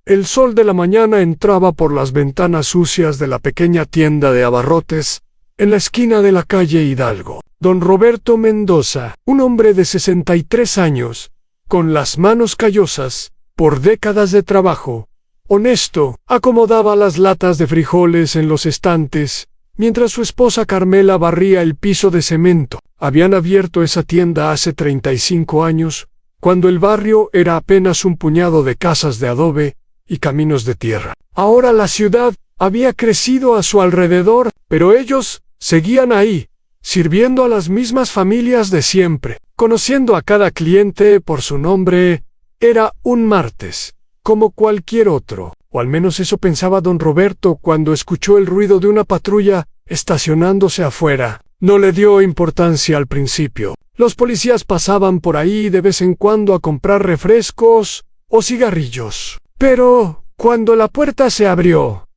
El sol de la mañana entraba por las ventanas sucias de la pequeña tienda de abarrotes en la esquina de la calle Hidalgo. Don Roberto Mendoza, un hombre de 63 años, con las manos callosas por décadas de trabajo, honesto, acomodaba las latas de frijoles en los estantes, mientras su esposa Carmela barría el piso de cemento. Habían abierto esa tienda hace 35 años, cuando el barrio era apenas un puñado de casas de adobe y caminos de tierra. Ahora la ciudad había crecido a su alrededor, pero ellos seguían ahí, sirviendo a las mismas familias de siempre, conociendo a cada cliente por su nombre. Era un martes, como cualquier otro, o al menos eso pensaba don Roberto cuando escuchó el ruido de una patrulla estacionándose afuera. No le dio importancia al principio. Los policías pasaban por ahí de vez en cuando a comprar refrescos o cigarrillos. Pero cuando la puerta se abrió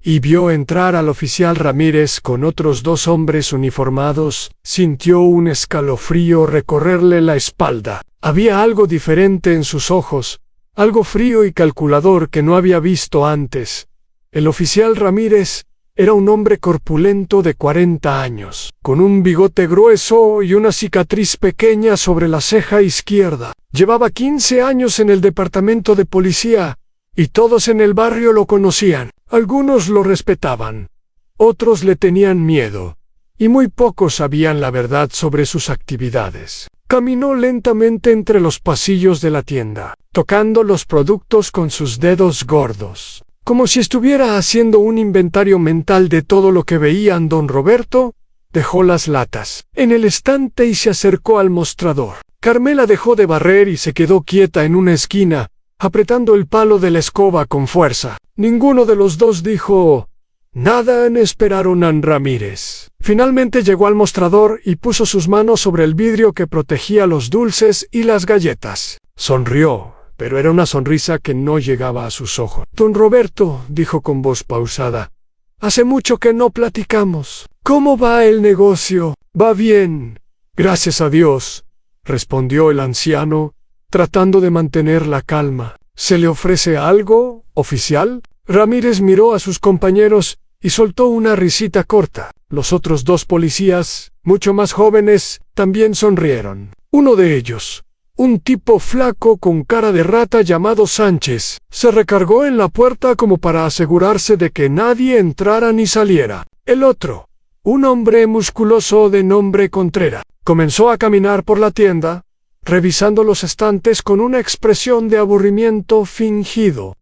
y vio entrar al oficial Ramírez con otros 2 hombres uniformados, sintió un escalofrío recorrerle la espalda. Había algo diferente en sus ojos, algo frío y calculador que no había visto antes. El oficial Ramírez era un hombre corpulento de 40 años, con un bigote grueso y una cicatriz pequeña sobre la ceja izquierda. Llevaba 15 años en el departamento de policía, y todos en el barrio lo conocían. Algunos lo respetaban, otros le tenían miedo, y muy pocos sabían la verdad sobre sus actividades. Caminó lentamente entre los pasillos de la tienda, tocando los productos con sus dedos gordos, como si estuviera haciendo un inventario mental de todo lo que veían. Don Roberto dejó las latas en el estante y se acercó al mostrador. Carmela dejó de barrer y se quedó quieta en una esquina, apretando el palo de la escoba con fuerza. Ninguno de los dos dijo nada. Esperaron a Ramírez. Finalmente llegó al mostrador y puso sus manos sobre el vidrio que protegía los dulces y las galletas. Sonrió, pero era una sonrisa que no llegaba a sus ojos. Don Roberto, dijo con voz pausada, hace mucho que no platicamos. ¿Cómo va el negocio? Va bien, gracias a Dios, respondió el anciano, tratando de mantener la calma. ¿Se le ofrece algo, oficial? Ramírez miró a sus compañeros y soltó una risita corta. Los otros 2 policías, mucho más jóvenes, también sonrieron. Uno de ellos, un tipo flaco con cara de rata llamado Sánchez, se recargó en la puerta como para asegurarse de que nadie entrara ni saliera. El otro, un hombre musculoso de nombre Contreras, comenzó a caminar por la tienda, revisando los estantes con una expresión de aburrimiento fingido.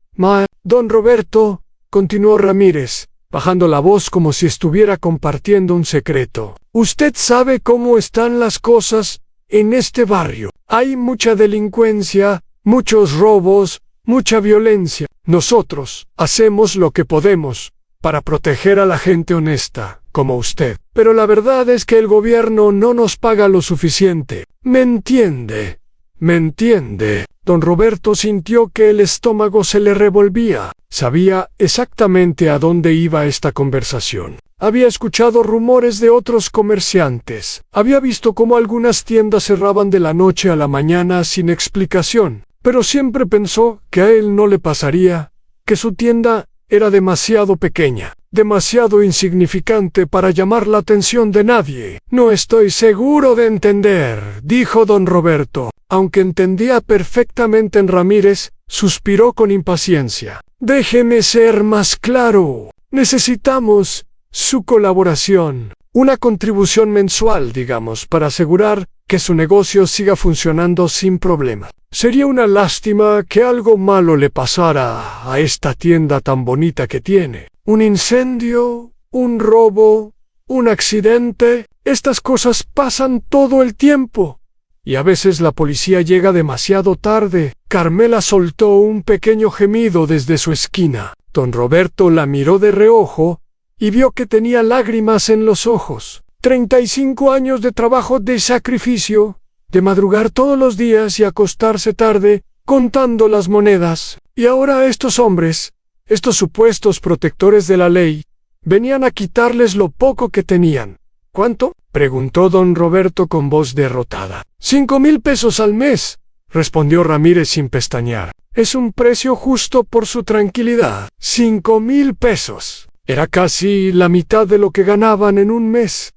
Don Roberto, continuó Ramírez, bajando la voz como si estuviera compartiendo un secreto. Usted sabe cómo están las cosas en este barrio. Hay mucha delincuencia, muchos robos, mucha violencia. Nosotros hacemos lo que podemos para proteger a la gente honesta, como usted. Pero la verdad es que el gobierno no nos paga lo suficiente. ¿Me entiende? ¿Me entiende? Don Roberto sintió que el estómago se le revolvía. Sabía exactamente a dónde iba esta conversación. Había escuchado rumores de otros comerciantes. Había visto cómo algunas tiendas cerraban de la noche a la mañana sin explicación. Pero siempre pensó que a él no le pasaría, que su tienda era demasiado pequeña, demasiado insignificante para llamar la atención de nadie. No estoy seguro de entender, dijo don Roberto. Aunque entendía perfectamente en Ramírez, suspiró con impaciencia. Déjeme ser más claro. Necesitamos su colaboración. Una contribución mensual, digamos, para asegurar que su negocio siga funcionando sin problema. Sería una lástima que algo malo le pasara a esta tienda tan bonita que tiene. Un incendio, un robo, un accidente. Estas cosas pasan todo el tiempo. Y a veces la policía llega demasiado tarde. Carmela soltó un pequeño gemido desde su esquina. Don Roberto la miró de reojo y vio que tenía lágrimas en los ojos. 35 años de trabajo, de sacrificio, de madrugar todos los días y acostarse tarde, contando las monedas. Y ahora estos hombres, estos supuestos protectores de la ley, venían a quitarles lo poco que tenían. ¿Cuánto?, preguntó don Roberto con voz derrotada. 5,000 pesos al mes, respondió Ramírez sin pestañear. Es un precio justo por su tranquilidad. 5,000 pesos. Era casi la mitad de lo que ganaban en un mes.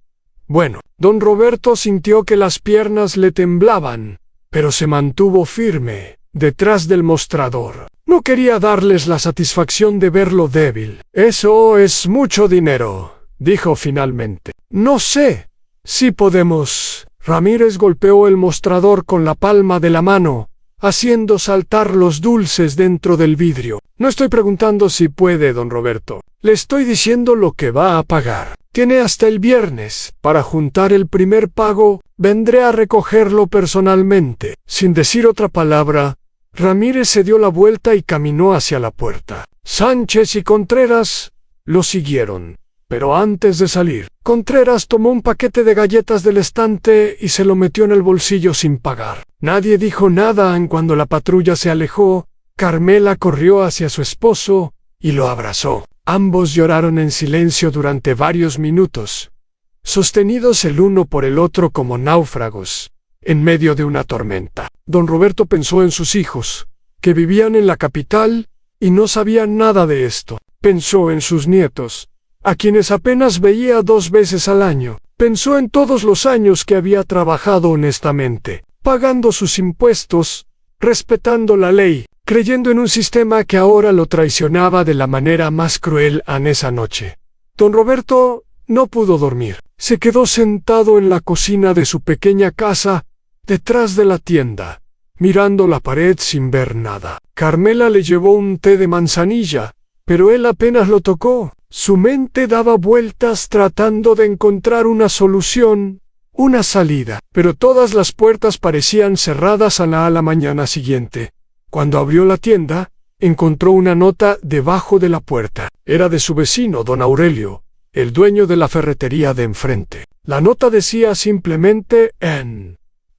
Bueno, don Roberto sintió que las piernas le temblaban, pero se mantuvo firme, detrás del mostrador. No quería darles la satisfacción de verlo débil. Eso es mucho dinero, dijo finalmente. No sé si podemos. Ramírez golpeó el mostrador con la palma de la mano, haciendo saltar los dulces dentro del vidrio. No estoy preguntando si puede, don Roberto. Le estoy diciendo lo que va a pagar. Tiene hasta el viernes para juntar el primer pago. Vendré a recogerlo personalmente. Sin decir otra palabra, Ramírez se dio la vuelta y caminó hacia la puerta. Sánchez y Contreras lo siguieron. Pero antes de salir, Contreras tomó un paquete de galletas del estante y se lo metió en el bolsillo sin pagar. Nadie dijo nada en cuando la patrulla se alejó. Carmela corrió hacia su esposo y lo abrazó. Ambos lloraron en silencio durante varios minutos, sostenidos el uno por el otro como náufragos, en medio de una tormenta. Don Roberto pensó en sus hijos, que vivían en la capital y no sabían nada de esto. Pensó en sus nietos, a quienes apenas veía 2 veces al año. Pensó en todos los años que había trabajado honestamente, pagando sus impuestos, respetando la ley, creyendo en un sistema que ahora lo traicionaba de la manera más cruel en esa noche. Don Roberto no pudo dormir. Se quedó sentado en la cocina de su pequeña casa, detrás de la tienda, mirando la pared sin ver nada. Carmela le llevó un té de manzanilla, pero él apenas lo tocó. Su mente daba vueltas tratando de encontrar una solución, una salida, pero todas las puertas parecían cerradas a la mañana siguiente. Cuando abrió la tienda, encontró una nota debajo de la puerta. Era de su vecino, don Aurelio, el dueño de la ferretería de enfrente. La nota decía simplemente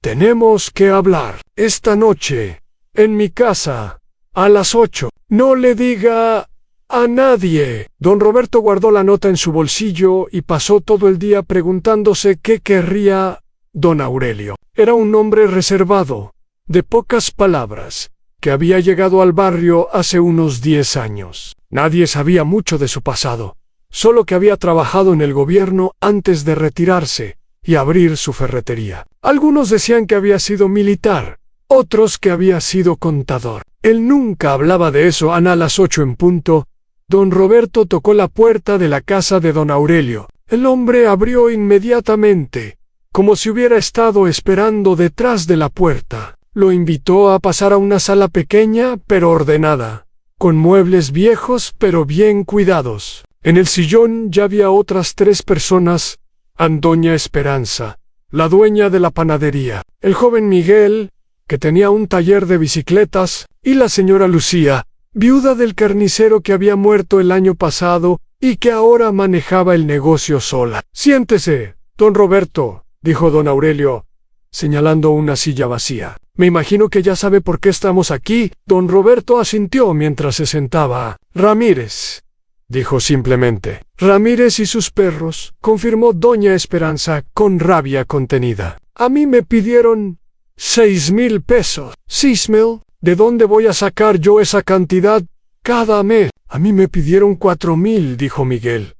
tenemos que hablar esta noche, en mi casa, a las 8. No le diga a nadie. Don Roberto guardó la nota en su bolsillo y pasó todo el día preguntándose qué querría don Aurelio. Era un hombre reservado, de pocas palabras, que había llegado al barrio hace unos 10 años. Nadie sabía mucho de su pasado, solo que había trabajado en el gobierno antes de retirarse y abrir su ferretería. Algunos decían que había sido militar, otros que había sido contador. Él nunca hablaba de eso. A las 8 en punto, don Roberto tocó la puerta de la casa de don Aurelio. El hombre abrió inmediatamente, como si hubiera estado esperando detrás de la puerta. Lo invitó a pasar a una sala pequeña pero ordenada, con muebles viejos pero bien cuidados. En el sillón ya había otras 3 personas: doña Esperanza, la dueña de la panadería, el joven Miguel, que tenía un taller de bicicletas, y la señora Lucía, viuda del carnicero que había muerto el año pasado y que ahora manejaba el negocio sola. Siéntese, don Roberto, dijo don Aurelio, señalando una silla vacía. Me imagino que ya sabe por qué estamos aquí. Don Roberto asintió mientras se sentaba. Ramírez, dijo simplemente. Ramírez y sus perros, confirmó doña Esperanza con rabia contenida. A mí me pidieron 6,000 pesos. 6,000. ¿De dónde voy a sacar yo esa cantidad cada mes? A mí me pidieron 4,000, dijo Miguel.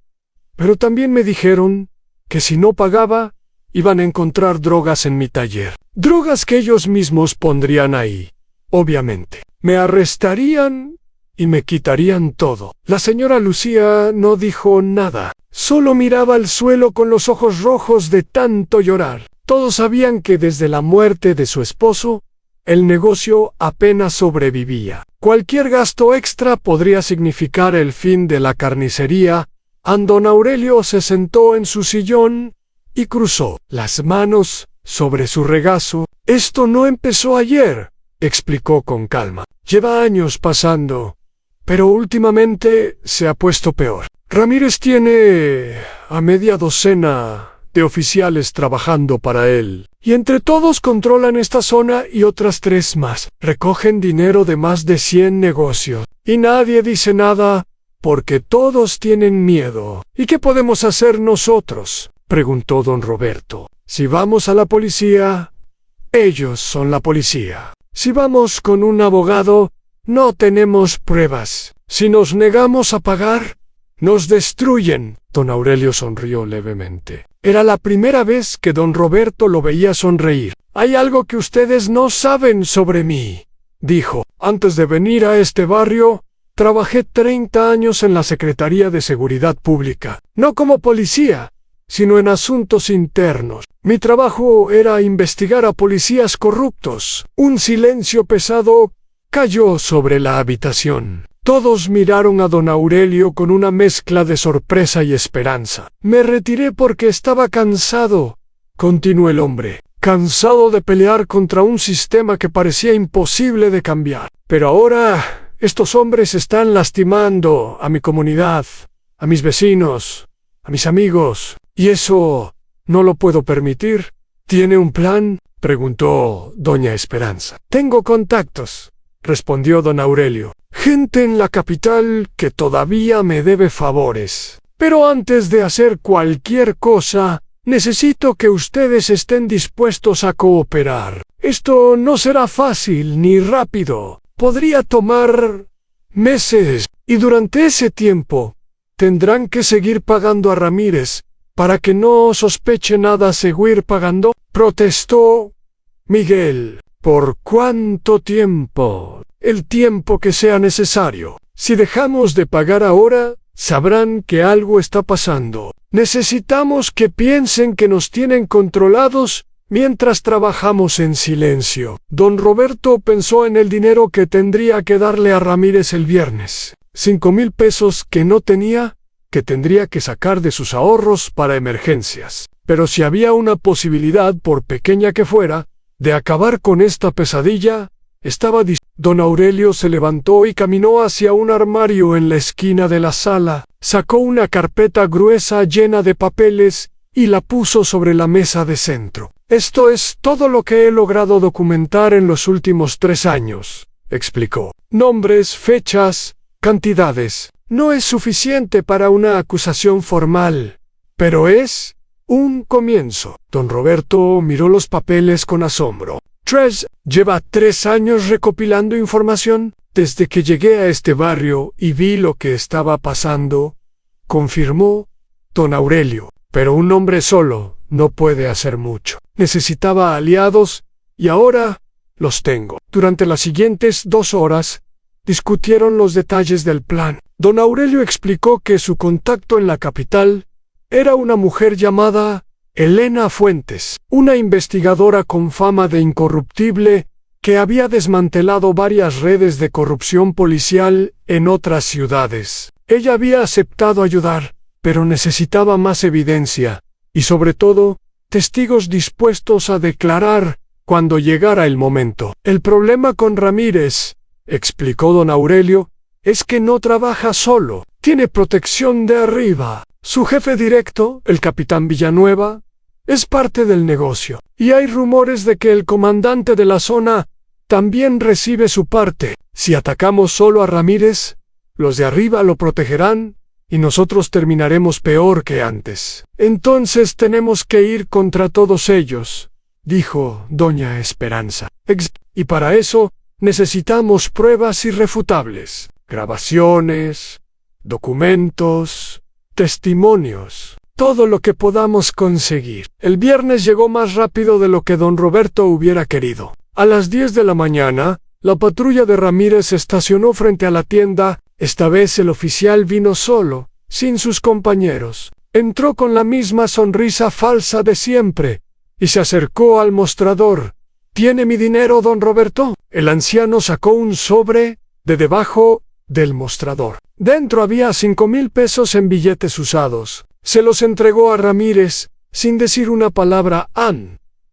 Pero también me dijeron que si no pagaba, iban a encontrar drogas en mi taller. Drogas que ellos mismos pondrían ahí, obviamente. Me arrestarían y me quitarían todo. La señora Lucía no dijo nada. Solo miraba al suelo con los ojos rojos de tanto llorar. Todos sabían que desde la muerte de su esposo, el negocio apenas sobrevivía. Cualquier gasto extra podría significar el fin de la carnicería. Don Aurelio se sentó en su sillón y cruzó las manos sobre su regazo. Esto no empezó ayer, explicó con calma. Lleva años pasando, pero últimamente se ha puesto peor. Ramírez tiene a media docena de oficiales trabajando para él, y entre todos controlan esta zona y otras 3 más. Recogen dinero de más de 100 negocios, y nadie dice nada porque todos tienen miedo. ¿Y qué podemos hacer nosotros?, preguntó don Roberto. Si vamos a la policía, ellos son la policía. Si vamos con un abogado, No tenemos pruebas. Si nos negamos a pagar, nos destruyen. Don Aurelio sonrió levemente. Era la primera vez que don Roberto lo veía sonreír. Hay algo que ustedes no saben sobre mí, dijo. Antes de venir a este barrio, trabajé 30 años en la Secretaría de Seguridad Pública. No como policía, sino en asuntos internos. Mi trabajo era investigar a policías corruptos. Un silencio pesado cayó sobre la habitación. Todos miraron a don Aurelio con una mezcla de sorpresa y esperanza. Me retiré porque estaba cansado, continuó el hombre. Cansado de pelear contra un sistema que parecía imposible de cambiar. Pero ahora estos hombres están lastimando a mi comunidad, a mis vecinos, a mis amigos, y eso no lo puedo permitir. ¿Tiene un plan?, preguntó doña Esperanza. Tengo contactos, respondió don Aurelio. Gente en la capital que todavía me debe favores. Pero antes de hacer cualquier cosa, necesito que ustedes estén dispuestos a cooperar. Esto no será fácil ni rápido. Podría tomar meses, y durante ese tiempo tendrán que seguir pagando a Ramírez para que no sospeche nada. ¿Seguir pagando?, protestó Miguel. ¿Por cuánto tiempo? El tiempo que sea necesario. Si dejamos de pagar ahora, sabrán que algo está pasando. Necesitamos que piensen que nos tienen controlados mientras trabajamos en silencio. Don Roberto pensó en el dinero que tendría que darle a Ramírez el viernes. 5,000 pesos que no tenía, que tendría que sacar de sus ahorros para emergencias. Pero si había una posibilidad, por pequeña que fuera, de acabar con esta pesadilla, estaba dispuesto. Don Aurelio se levantó y caminó hacia un armario en la esquina de la sala. Sacó una carpeta gruesa llena de papeles y la puso sobre la mesa de centro. Esto es todo lo que he logrado documentar en los últimos 3 años, explicó. Nombres, fechas, cantidades. No es suficiente para una acusación formal, pero es un comienzo. Don Roberto miró los papeles con asombro. ¿Lleva 3 años recopilando información? Desde que llegué a este barrio y vi lo que estaba pasando, confirmó don Aurelio. Pero un hombre solo no puede hacer mucho. Necesitaba aliados y ahora los tengo. Durante las siguientes 2 horas, discutieron los detalles del plan. Don Aurelio explicó que su contacto en la capital era una mujer llamada Elena Fuentes, una investigadora con fama de incorruptible que había desmantelado varias redes de corrupción policial en otras ciudades. Ella había aceptado ayudar, pero necesitaba más evidencia, y sobre todo, testigos dispuestos a declarar cuando llegara el momento. El problema con Ramírez, explicó don Aurelio, es que no trabaja solo, tiene protección de arriba. Su jefe directo, el capitán Villanueva, es parte del negocio, y hay rumores de que el comandante de la zona también recibe su parte. Si atacamos solo a Ramírez, los de arriba lo protegerán, y nosotros terminaremos peor que antes. Entonces tenemos que ir contra todos ellos, dijo doña Esperanza. Y para eso necesitamos pruebas irrefutables, grabaciones, documentos, testimonios, todo lo que podamos conseguir. El viernes llegó más rápido de lo que don Roberto hubiera querido. A las 10 de la mañana, la patrulla de Ramírez se estacionó frente a la tienda. Esta vez el oficial vino solo, sin sus compañeros. Entró con la misma sonrisa falsa de siempre, y se acercó al mostrador. ¿Tiene mi dinero, don Roberto? El anciano sacó un sobre de debajo del mostrador. Dentro había 5,000 pesos en billetes usados. Se los entregó a Ramírez, sin decir una palabra.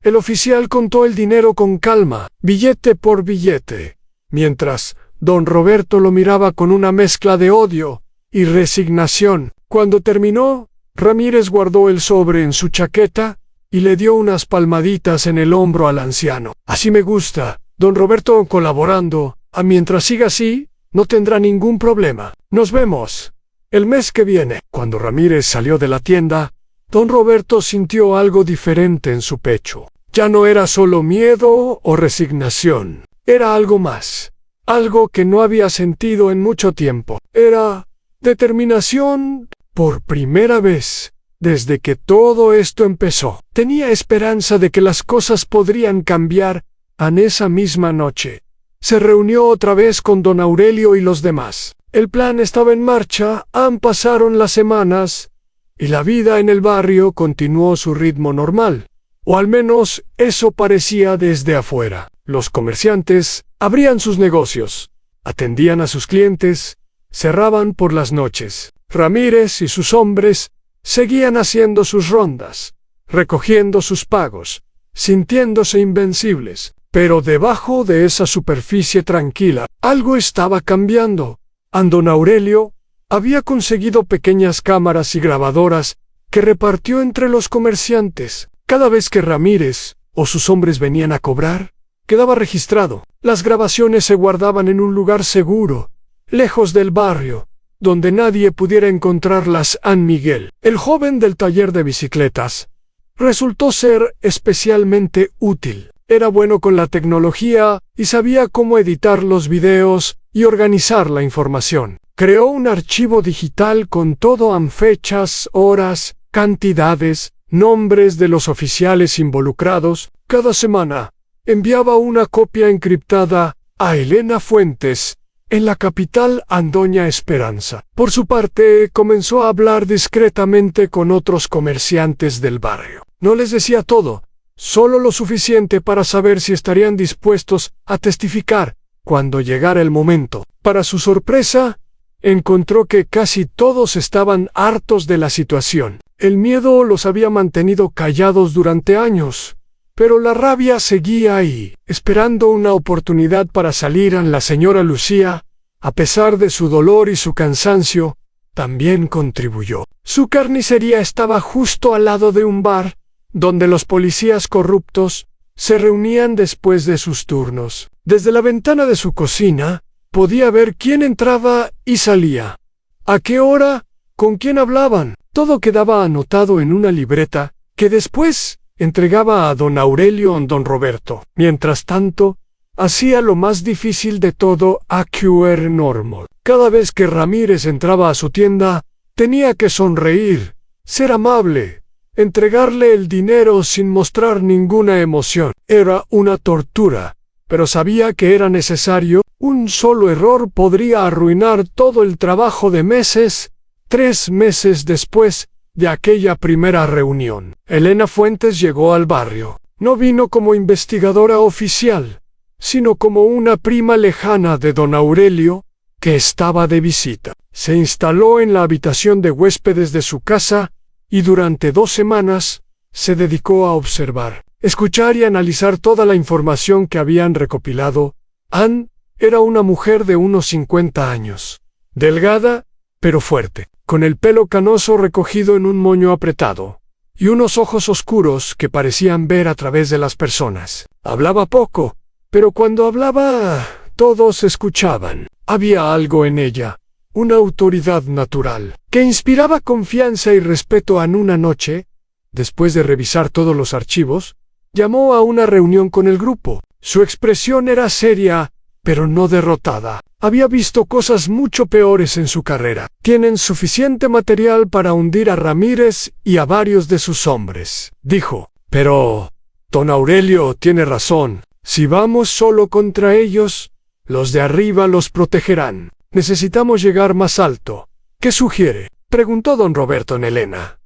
El oficial contó el dinero con calma, billete por billete, mientras don Roberto lo miraba con una mezcla de odio y resignación. Cuando terminó, Ramírez guardó el sobre en su chaqueta y le dio unas palmaditas en el hombro al anciano. Así me gusta, don Roberto, colaborando. Mientras siga así, no tendrá ningún problema. Nos vemos el mes que viene. Cuando Ramírez salió de la tienda, don Roberto sintió algo diferente en su pecho. Ya no era solo miedo o resignación, era algo más. algo que no había sentido en mucho tiempo. Era determinación por primera vez. Desde que todo esto empezó, tenía esperanza de que las cosas podrían cambiar. En esa misma noche, se reunió otra vez con don Aurelio y los demás. El plan estaba en marcha, pasaron las semanas, y la vida en el barrio continuó su ritmo normal. O al menos eso parecía desde afuera. Los comerciantes abrían sus negocios, atendían a sus clientes, cerraban por las noches. Ramírez y sus hombres seguían haciendo sus rondas, recogiendo sus pagos, sintiéndose invencibles. Pero debajo de esa superficie tranquila, algo estaba cambiando. Don Aurelio había conseguido pequeñas cámaras y grabadoras que repartió entre los comerciantes. Cada vez que Ramírez o sus hombres venían a cobrar, quedaba registrado. Las grabaciones se guardaban en un lugar seguro, lejos del barrio, donde nadie pudiera encontrarlas. Miguel, el joven del taller de bicicletas, resultó ser especialmente útil. Era bueno con la tecnología y sabía cómo editar los videos y organizar la información. Creó un archivo digital con todo: fechas, horas, cantidades, nombres de los oficiales involucrados. Cada semana enviaba una copia encriptada a Elena Fuentes, en la capital. Doña Esperanza, por su parte, comenzó a hablar discretamente con otros comerciantes del barrio. No les decía todo, solo lo suficiente para saber si estarían dispuestos a testificar cuando llegara el momento. Para su sorpresa, encontró que casi todos estaban hartos de la situación. El miedo los había mantenido callados durante años, pero la rabia seguía ahí, esperando una oportunidad para salir. La señora Lucía, a pesar de su dolor y su cansancio, también contribuyó. Su carnicería estaba justo al lado de un bar, donde los policías corruptos se reunían después de sus turnos. Desde la ventana de su cocina, podía ver quién entraba y salía, a qué hora, con quién hablaban. Todo quedaba anotado en una libreta, que después entregaba a don Aurelio o don Roberto. Mientras tanto, hacía lo más difícil de todo: QR normal. Cada vez que Ramírez entraba a su tienda, tenía que sonreír, ser amable, entregarle el dinero sin mostrar ninguna emoción. Era una tortura, pero sabía que era necesario. Un solo error podría arruinar todo el trabajo de meses. 3 meses después de aquella primera reunión, Elena Fuentes llegó al barrio. No vino como investigadora oficial, sino como una prima lejana de don Aurelio, que estaba de visita. Se instaló en la habitación de huéspedes de su casa y durante 2 semanas se dedicó a observar, escuchar y analizar toda la información que habían recopilado. Ann era una mujer de unos 50 años, delgada pero fuerte, con el pelo canoso recogido en un moño apretado, y unos ojos oscuros que parecían ver a través de las personas. Hablaba poco, pero cuando hablaba, todos escuchaban. Había algo en ella, una autoridad natural, que inspiraba confianza y respeto. En una noche, después de revisar todos los archivos, llamó a una reunión con el grupo. Su expresión era seria, pero no derrotada. Había visto cosas mucho peores en su carrera. Tienen suficiente material para hundir a Ramírez y a varios de sus hombres, dijo. Pero don Aurelio tiene razón. Si vamos solo contra ellos, los de arriba los protegerán. Necesitamos llegar más alto. ¿Qué sugiere?, preguntó don Roberto en Elena.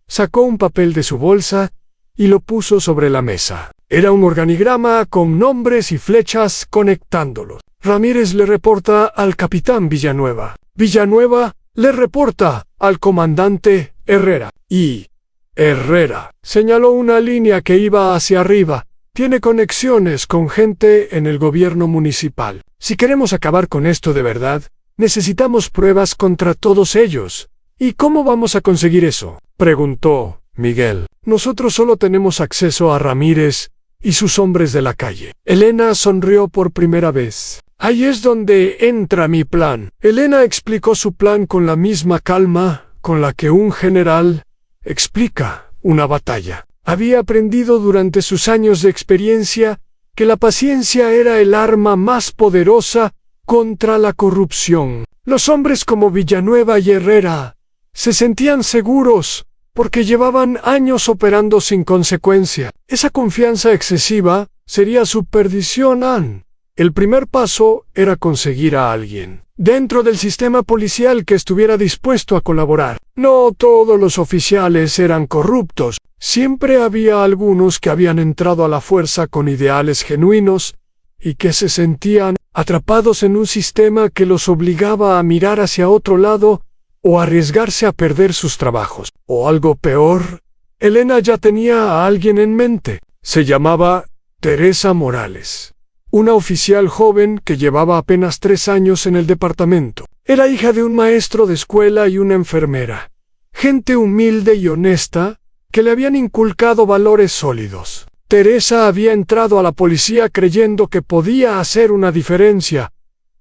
Sacó un papel de su bolsa y lo puso sobre la mesa. Era un organigrama con nombres y flechas conectándolos. Ramírez le reporta al capitán Villanueva. Villanueva le reporta al comandante Herrera. Y Herrera señaló una línea que iba hacia arriba. Tiene conexiones con gente en el gobierno municipal. Si queremos acabar con esto de verdad, necesitamos pruebas contra todos ellos. ¿Y cómo vamos a conseguir eso?, preguntó Miguel. Nosotros solo tenemos acceso a Ramírez y sus hombres de la calle. Elena sonrió por primera vez. Ahí es donde entra mi plan. Elena explicó su plan con la misma calma con la que un general explica una batalla. Había aprendido durante sus años de experiencia que la paciencia era el arma más poderosa contra la corrupción. Los hombres como Villanueva y Herrera se sentían seguros porque llevaban años operando sin consecuencia. Esa confianza excesiva sería su perdición. El primer paso era conseguir a alguien dentro del sistema policial que estuviera dispuesto a colaborar. No todos los oficiales eran corruptos. Siempre había algunos que habían entrado a la fuerza con ideales genuinos y que se sentían atrapados en un sistema que los obligaba a mirar hacia otro lado o arriesgarse a perder sus trabajos. O algo peor, Elena ya tenía a alguien en mente. Se llamaba Teresa Morales, una oficial joven que llevaba apenas 3 años en el departamento. Era hija de un maestro de escuela y una enfermera. Gente humilde y honesta que le habían inculcado valores sólidos. Teresa había entrado a la policía creyendo que podía hacer una diferencia,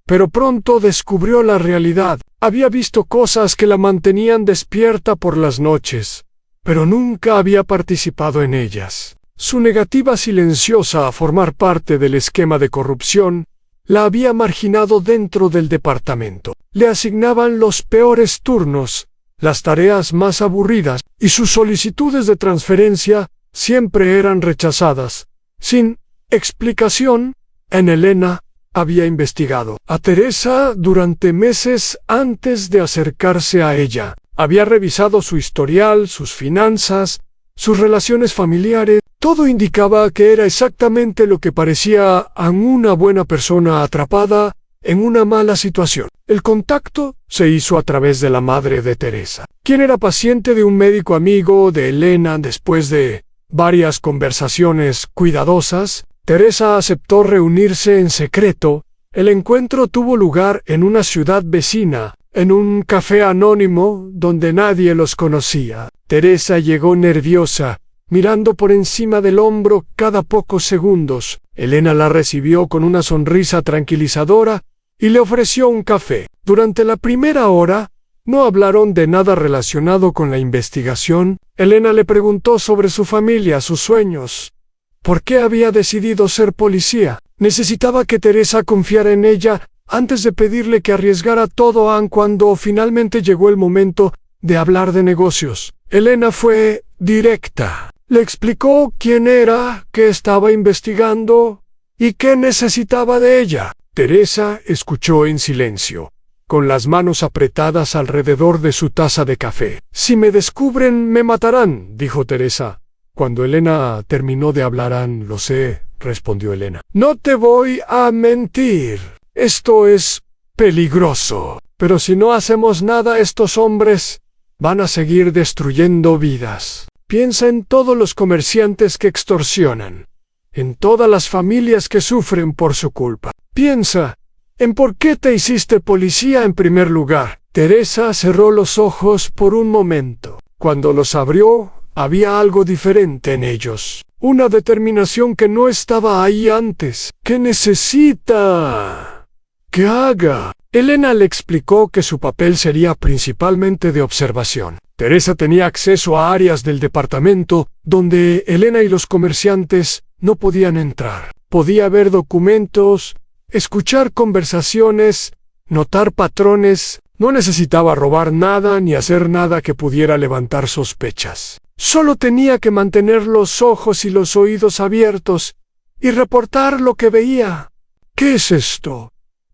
pero pronto descubrió la realidad. Había visto cosas que la mantenían despierta por las noches, pero nunca había participado en ellas. Su negativa silenciosa a formar parte del esquema de corrupción la había marginado dentro del departamento. Le asignaban los peores turnos, las tareas más aburridas, y sus solicitudes de transferencia siempre eran rechazadas. Sin explicación, Elena había investigado a Teresa durante meses antes de acercarse a ella. Había revisado su historial, sus finanzas, sus relaciones familiares. Todo indicaba que era exactamente lo que parecía a una buena persona atrapada en una mala situación. El contacto se hizo a través de la madre de Teresa, quien era paciente de un médico amigo de Elena. Después de varias conversaciones cuidadosas, Teresa aceptó reunirse en secreto. El encuentro tuvo lugar en una ciudad vecina, en un café anónimo donde nadie los conocía. Teresa llegó nerviosa, mirando por encima del hombro cada pocos segundos. Elena la recibió con una sonrisa tranquilizadora y le ofreció un café. Durante la primera hora, no hablaron de nada relacionado con la investigación. Elena le preguntó sobre su familia, sus sueños. ¿Por qué había decidido ser policía? Necesitaba que Teresa confiara en ella antes de pedirle que arriesgara todo. Cuando finalmente llegó el momento de hablar de negocios, Elena fue directa. Le explicó quién era, qué estaba investigando y qué necesitaba de ella. Teresa escuchó en silencio, con las manos apretadas alrededor de su taza de café. «Si me descubren, me matarán», dijo Teresa. Cuando Elena terminó de hablar, «Lo sé», respondió Elena. «No te voy a mentir. Esto es peligroso. Pero si no hacemos nada, estos hombres van a seguir destruyendo vidas. Piensa en todos los comerciantes que extorsionan, en todas las familias que sufren por su culpa. Piensa en por qué te hiciste policía en primer lugar». Teresa cerró los ojos por un momento. Cuando los abrió, había algo diferente en ellos. Una determinación que no estaba ahí antes. «¿Qué necesita que haga?» Elena le explicó que su papel sería principalmente de observación. Teresa tenía acceso a áreas del departamento donde Elena y los comerciantes no podían entrar. Podía ver documentos, escuchar conversaciones, notar patrones. No necesitaba robar nada ni hacer nada que pudiera levantar sospechas. Solo tenía que mantener los ojos y los oídos abiertos y reportar lo que veía. «¿Qué es esto?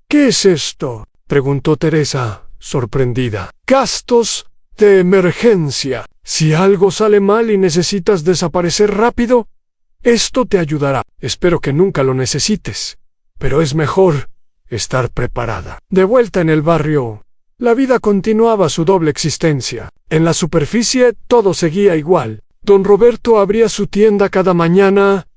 ¿Qué es esto?», preguntó Teresa, sorprendida. «Gastos de emergencia. Si algo sale mal y necesitas desaparecer rápido, esto te ayudará. Espero que nunca lo necesites, pero es mejor estar preparada». De vuelta en el barrio, la vida continuaba su doble existencia. En la superficie todo seguía igual. Don Roberto abría su tienda cada mañana,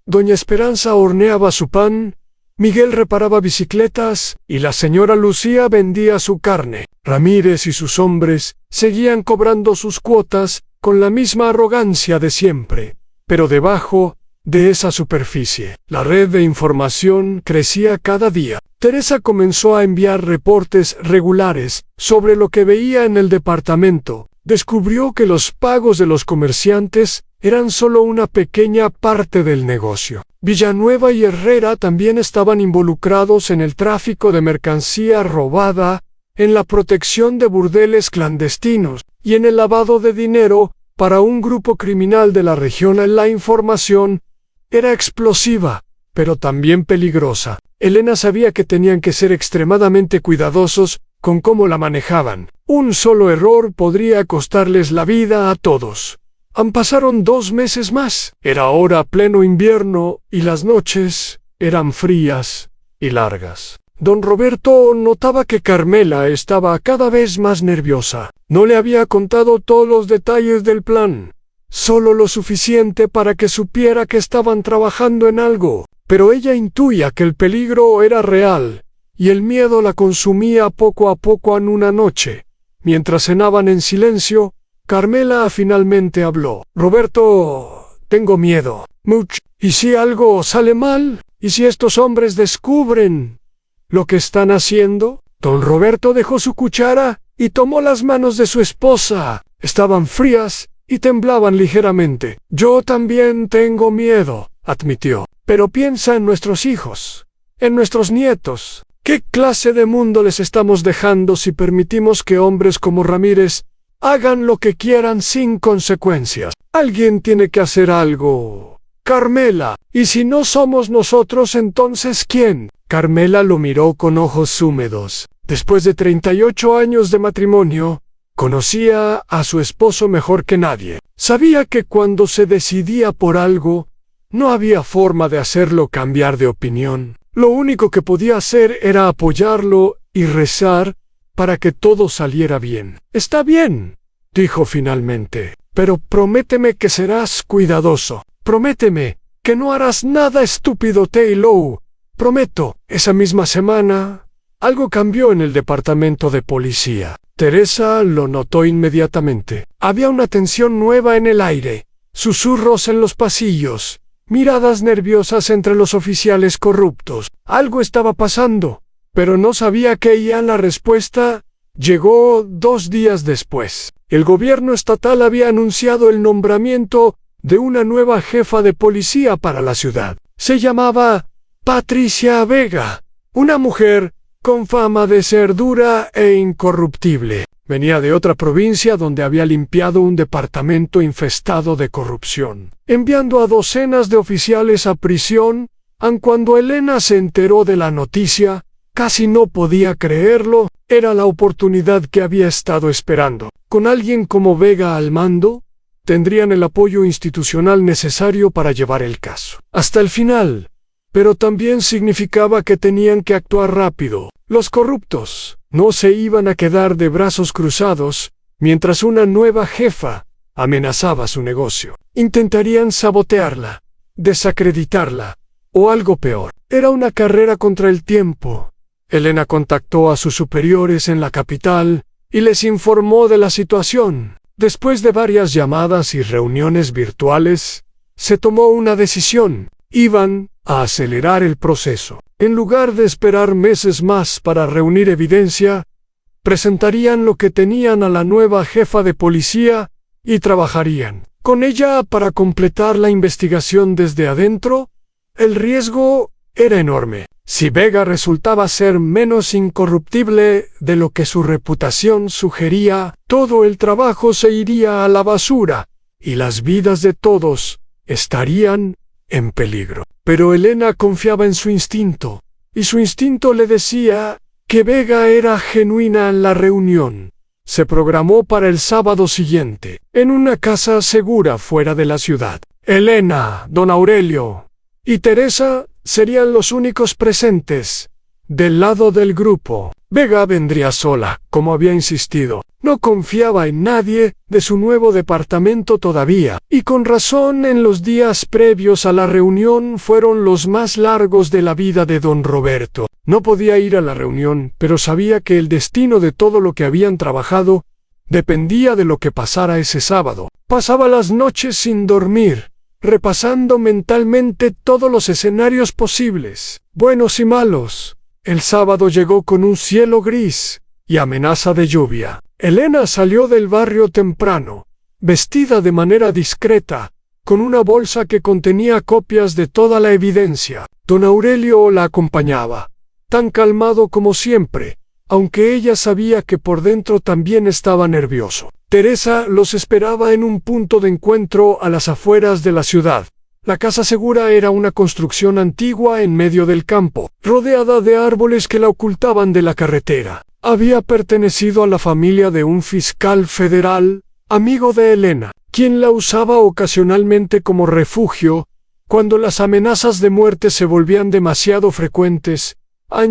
doña Esperanza horneaba su pan, Miguel reparaba bicicletas y la señora Lucía vendía su carne. Ramírez y sus hombres seguían cobrando sus cuotas con la misma arrogancia de siempre, pero debajo de esa superficie, la red de información crecía cada día. Teresa comenzó a enviar reportes regulares sobre lo que veía en el departamento. descubrió que los pagos de los comerciantes eran solo una pequeña parte del negocio. Villanueva y Herrera también estaban involucrados en el tráfico de mercancía robada, en la protección de burdeles clandestinos y en el lavado de dinero para un grupo criminal de la región. La información era explosiva, pero también peligrosa. Elena sabía que tenían que ser extremadamente cuidadosos con cómo la manejaban. Un solo error podría costarles la vida a todos. Pasaron 2 meses más. Era ahora pleno invierno y las noches eran frías y largas. Don Roberto notaba que Carmela estaba cada vez más nerviosa. No le había contado todos los detalles del plan, solo lo suficiente para que supiera que estaban trabajando en algo. Pero ella intuía que el peligro era real, y el miedo la consumía poco a poco. En una noche, mientras cenaban en silencio, Carmela finalmente habló. «Roberto, tengo miedo. Mucho. ¿Y si algo sale mal? ¿Y si estos hombres descubren lo que están haciendo?» Don Roberto dejó su cuchara y tomó las manos de su esposa. Estaban frías y temblaban ligeramente. «Yo también tengo miedo», admitió. «Pero piensa en nuestros hijos, en nuestros nietos. ¿Qué clase de mundo les estamos dejando si permitimos que hombres como Ramírez hagan lo que quieran sin consecuencias? Alguien tiene que hacer algo, Carmela. Y si no somos nosotros, entonces ¿quién?» Carmela lo miró con ojos húmedos. Después de 38 años de matrimonio, conocía a su esposo mejor que nadie. Sabía que cuando se decidía por algo, no había forma de hacerlo cambiar de opinión. Lo único que podía hacer era apoyarlo y rezar para que todo saliera bien. «Está bien», dijo finalmente, «pero prométeme que serás cuidadoso. Prométeme que no harás nada estúpido, Taylor. Prometo». Esa misma semana, algo cambió en el departamento de policía. Teresa lo notó inmediatamente. Había una tensión nueva en el aire, susurros en los pasillos, miradas nerviosas entre los oficiales corruptos. Algo estaba pasando, pero no sabía qué. Y la respuesta llegó 2 días después. El gobierno estatal había anunciado el nombramiento de una nueva jefa de policía para la ciudad. Se llamaba Patricia Vega, una mujer con fama de ser dura e incorruptible. Venía de otra provincia donde había limpiado un departamento infestado de corrupción, enviando a docenas de oficiales a prisión. Cuando Elena se enteró de la noticia, casi no podía creerlo. Era la oportunidad que había estado esperando. Con alguien como Vega al mando, tendrían el apoyo institucional necesario para llevar el caso hasta el final. Pero también significaba que tenían que actuar rápido. Los corruptos no se iban a quedar de brazos cruzados mientras una nueva jefa amenazaba su negocio. Intentarían sabotearla, desacreditarla o algo peor. Era una carrera contra el tiempo. Elena contactó a sus superiores en la capital y les informó de la situación. Después de varias llamadas y reuniones virtuales, se tomó una decisión. Iban a acelerar el proceso. En lugar de esperar meses más para reunir evidencia, presentarían lo que tenían a la nueva jefa de policía y trabajarían con ella para completar la investigación desde adentro. El riesgo era enorme. Si Vega resultaba ser menos incorruptible de lo que su reputación sugería, todo el trabajo se iría a la basura y las vidas de todos estarían en peligro. Pero Elena confiaba en su instinto, y su instinto le decía que Vega era genuina. En la reunión se programó para el sábado siguiente, en una casa segura fuera de la ciudad. Elena, don Aurelio y Teresa serían los únicos presentes del lado del grupo. Vega vendría sola, como había insistido. No confiaba en nadie de su nuevo departamento todavía, y con razón. En los días previos a la reunión fueron los más largos de la vida de don Roberto. No podía ir a la reunión, pero sabía que el destino de todo lo que habían trabajado dependía de lo que pasara ese sábado. Pasaba las noches sin dormir, repasando mentalmente todos los escenarios posibles, buenos y malos. El sábado llegó con un cielo gris y amenaza de lluvia. Elena salió del barrio temprano, vestida de manera discreta, con una bolsa que contenía copias de toda la evidencia. Don Aurelio la acompañaba, tan calmado como siempre, aunque ella sabía que por dentro también estaba nervioso. Teresa los esperaba en un punto de encuentro a las afueras de la ciudad. La casa segura era una construcción antigua en medio del campo, rodeada de árboles que la ocultaban de la carretera. Había pertenecido a la familia de un fiscal federal, amigo de Elena, quien la usaba ocasionalmente como refugio cuando las amenazas de muerte se volvían demasiado frecuentes.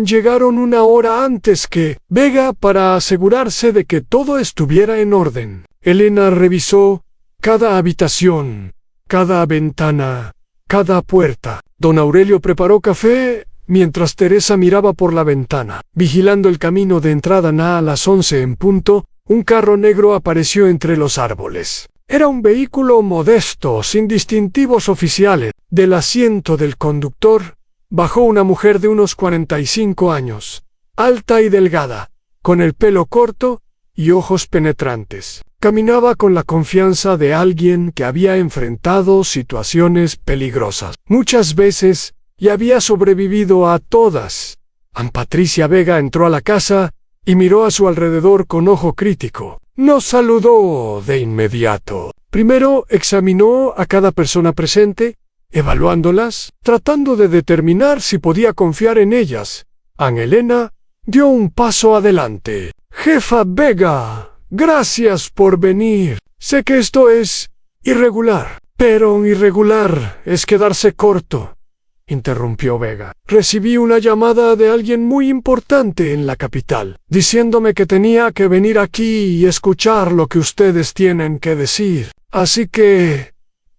Llegaron una hora antes que Vega para asegurarse de que todo estuviera en orden. Elena revisó cada habitación, cada ventana, cada puerta. Don Aurelio preparó café mientras Teresa miraba por la ventana. Vigilando el camino de entrada a las 11 en punto, un carro negro apareció entre los árboles. Era un vehículo modesto, sin distintivos oficiales. Del asiento del conductor bajó una mujer de unos 45 años, alta y delgada, con el pelo corto y ojos penetrantes. Caminaba con la confianza de alguien que había enfrentado situaciones peligrosas muchas veces y había sobrevivido a todas. Patricia Vega entró a la casa y miró a su alrededor con ojo crítico. No saludó de inmediato. Primero examinó a cada persona presente, evaluándolas, tratando de determinar si podía confiar en ellas. Elena dio un paso adelante. Jefa Vega, gracias por venir. Sé que esto es irregular, pero irregular es quedarse corto, interrumpió Vega. Recibí una llamada de alguien muy importante en la capital, diciéndome que tenía que venir aquí y escuchar lo que ustedes tienen que decir. Así que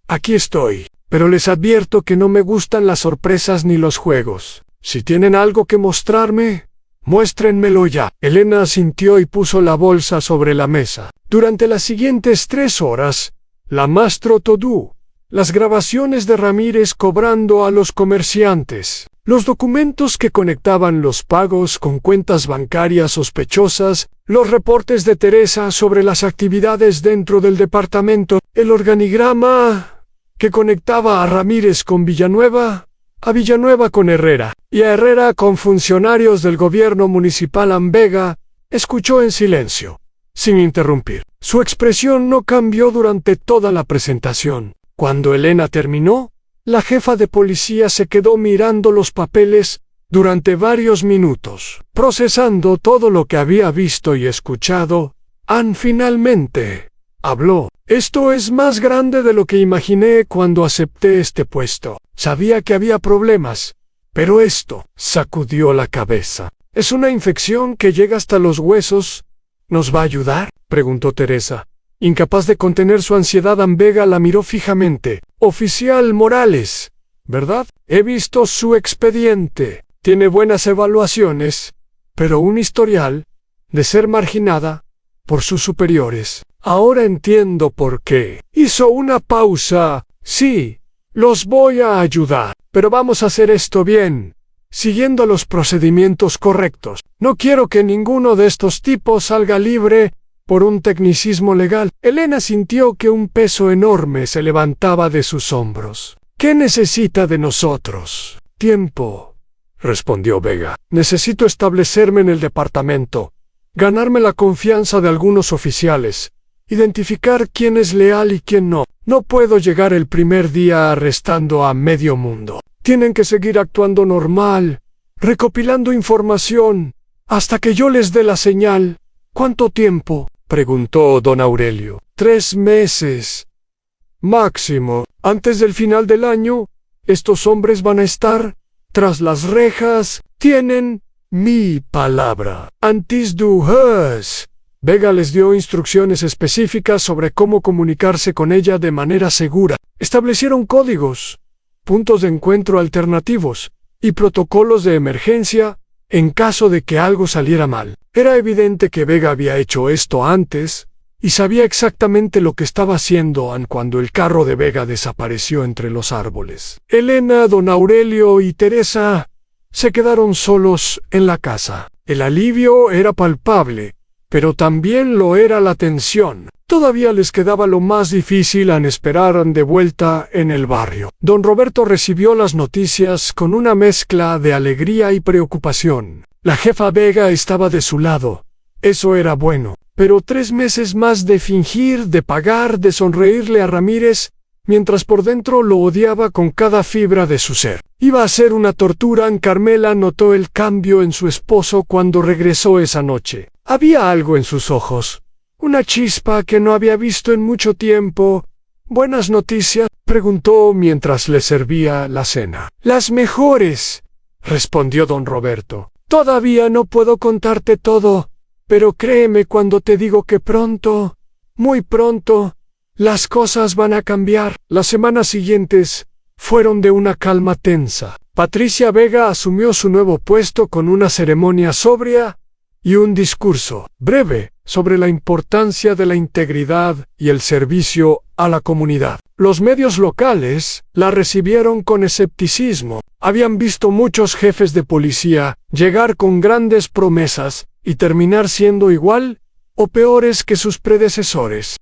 aquí estoy. Pero les advierto que no me gustan las sorpresas ni los juegos. Si tienen algo que mostrarme, muéstrenmelo ya. Elena asintió y puso la bolsa sobre la mesa. Durante las siguientes 3 horas, la Mastro Todú, las grabaciones de Ramírez cobrando a los comerciantes, los documentos que conectaban los pagos con cuentas bancarias sospechosas, los reportes de Teresa sobre las actividades dentro del departamento, el organigrama que conectaba a Ramírez con Villanueva, a Villanueva con Herrera, y a Herrera con funcionarios del gobierno municipal. Vega escuchó en silencio, sin interrumpir. Su expresión no cambió durante toda la presentación. Cuando Elena terminó, la jefa de policía se quedó mirando los papeles durante varios minutos, procesando todo lo que había visto y escuchado. Finalmente habló. Esto es más grande de lo que imaginé cuando acepté este puesto. Sabía que había problemas, pero esto sacudió la cabeza. ¿Es una infección que llega hasta los huesos? ¿Nos va a ayudar?, preguntó Teresa. Incapaz de contener su ansiedad, Vega la miró fijamente. Oficial Morales, ¿verdad? He visto su expediente. Tiene buenas evaluaciones, pero un historial de ser marginada por sus superiores. Ahora entiendo por qué. Hizo una pausa. Sí, los voy a ayudar, pero vamos a hacer esto bien, siguiendo los procedimientos correctos. No quiero que ninguno de estos tipos salga libre por un tecnicismo legal. Elena sintió que un peso enorme se levantaba de sus hombros. ¿Qué necesita de nosotros? Tiempo, respondió Vega. Necesito establecerme en el departamento, ganarme la confianza de algunos oficiales, identificar quién es leal y quién no. No puedo llegar el primer día arrestando a medio mundo. Tienen que seguir actuando normal, recopilando información, hasta que yo les dé la señal. ¿Cuánto tiempo?, preguntó don Aurelio. 3 meses. Máximo. Antes del final del año, estos hombres van a estar tras las rejas. Tienen mi palabra. Antes du hers. Vega les dio instrucciones específicas sobre cómo comunicarse con ella de manera segura. Establecieron códigos, puntos de encuentro alternativos y protocolos de emergencia en caso de que algo saliera mal. Era evidente que Vega había hecho esto antes y sabía exactamente lo que estaba haciendo cuando el carro de Vega desapareció entre los árboles. Elena, don Aurelio y Teresa se quedaron solos en la casa. El alivio era palpable, pero también lo era la tensión. Todavía les quedaba lo más difícil al esperar de vuelta en el barrio. Don Roberto recibió las noticias con una mezcla de alegría y preocupación. La jefa Vega estaba de su lado. Eso era bueno. Pero 3 meses más de fingir, de pagar, de sonreírle a Ramírez, mientras por dentro lo odiaba con cada fibra de su ser. Iba a ser una tortura. Carmela notó el cambio en su esposo cuando regresó esa noche. Había algo en sus ojos. Una chispa que no había visto en mucho tiempo. «¿Buenas noticias?», preguntó mientras le servía la cena. «Las mejores», respondió don Roberto. «Todavía no puedo contarte todo, pero créeme cuando te digo que pronto, muy pronto, las cosas van a cambiar». Las semanas siguientes fueron de una calma tensa. Patricia Vega asumió su nuevo puesto con una ceremonia sobria y un discurso breve sobre la importancia de la integridad y el servicio a la comunidad. Los medios locales la recibieron con escepticismo. Habían visto muchos jefes de policía llegar con grandes promesas y terminar siendo igual o peores que sus predecesores.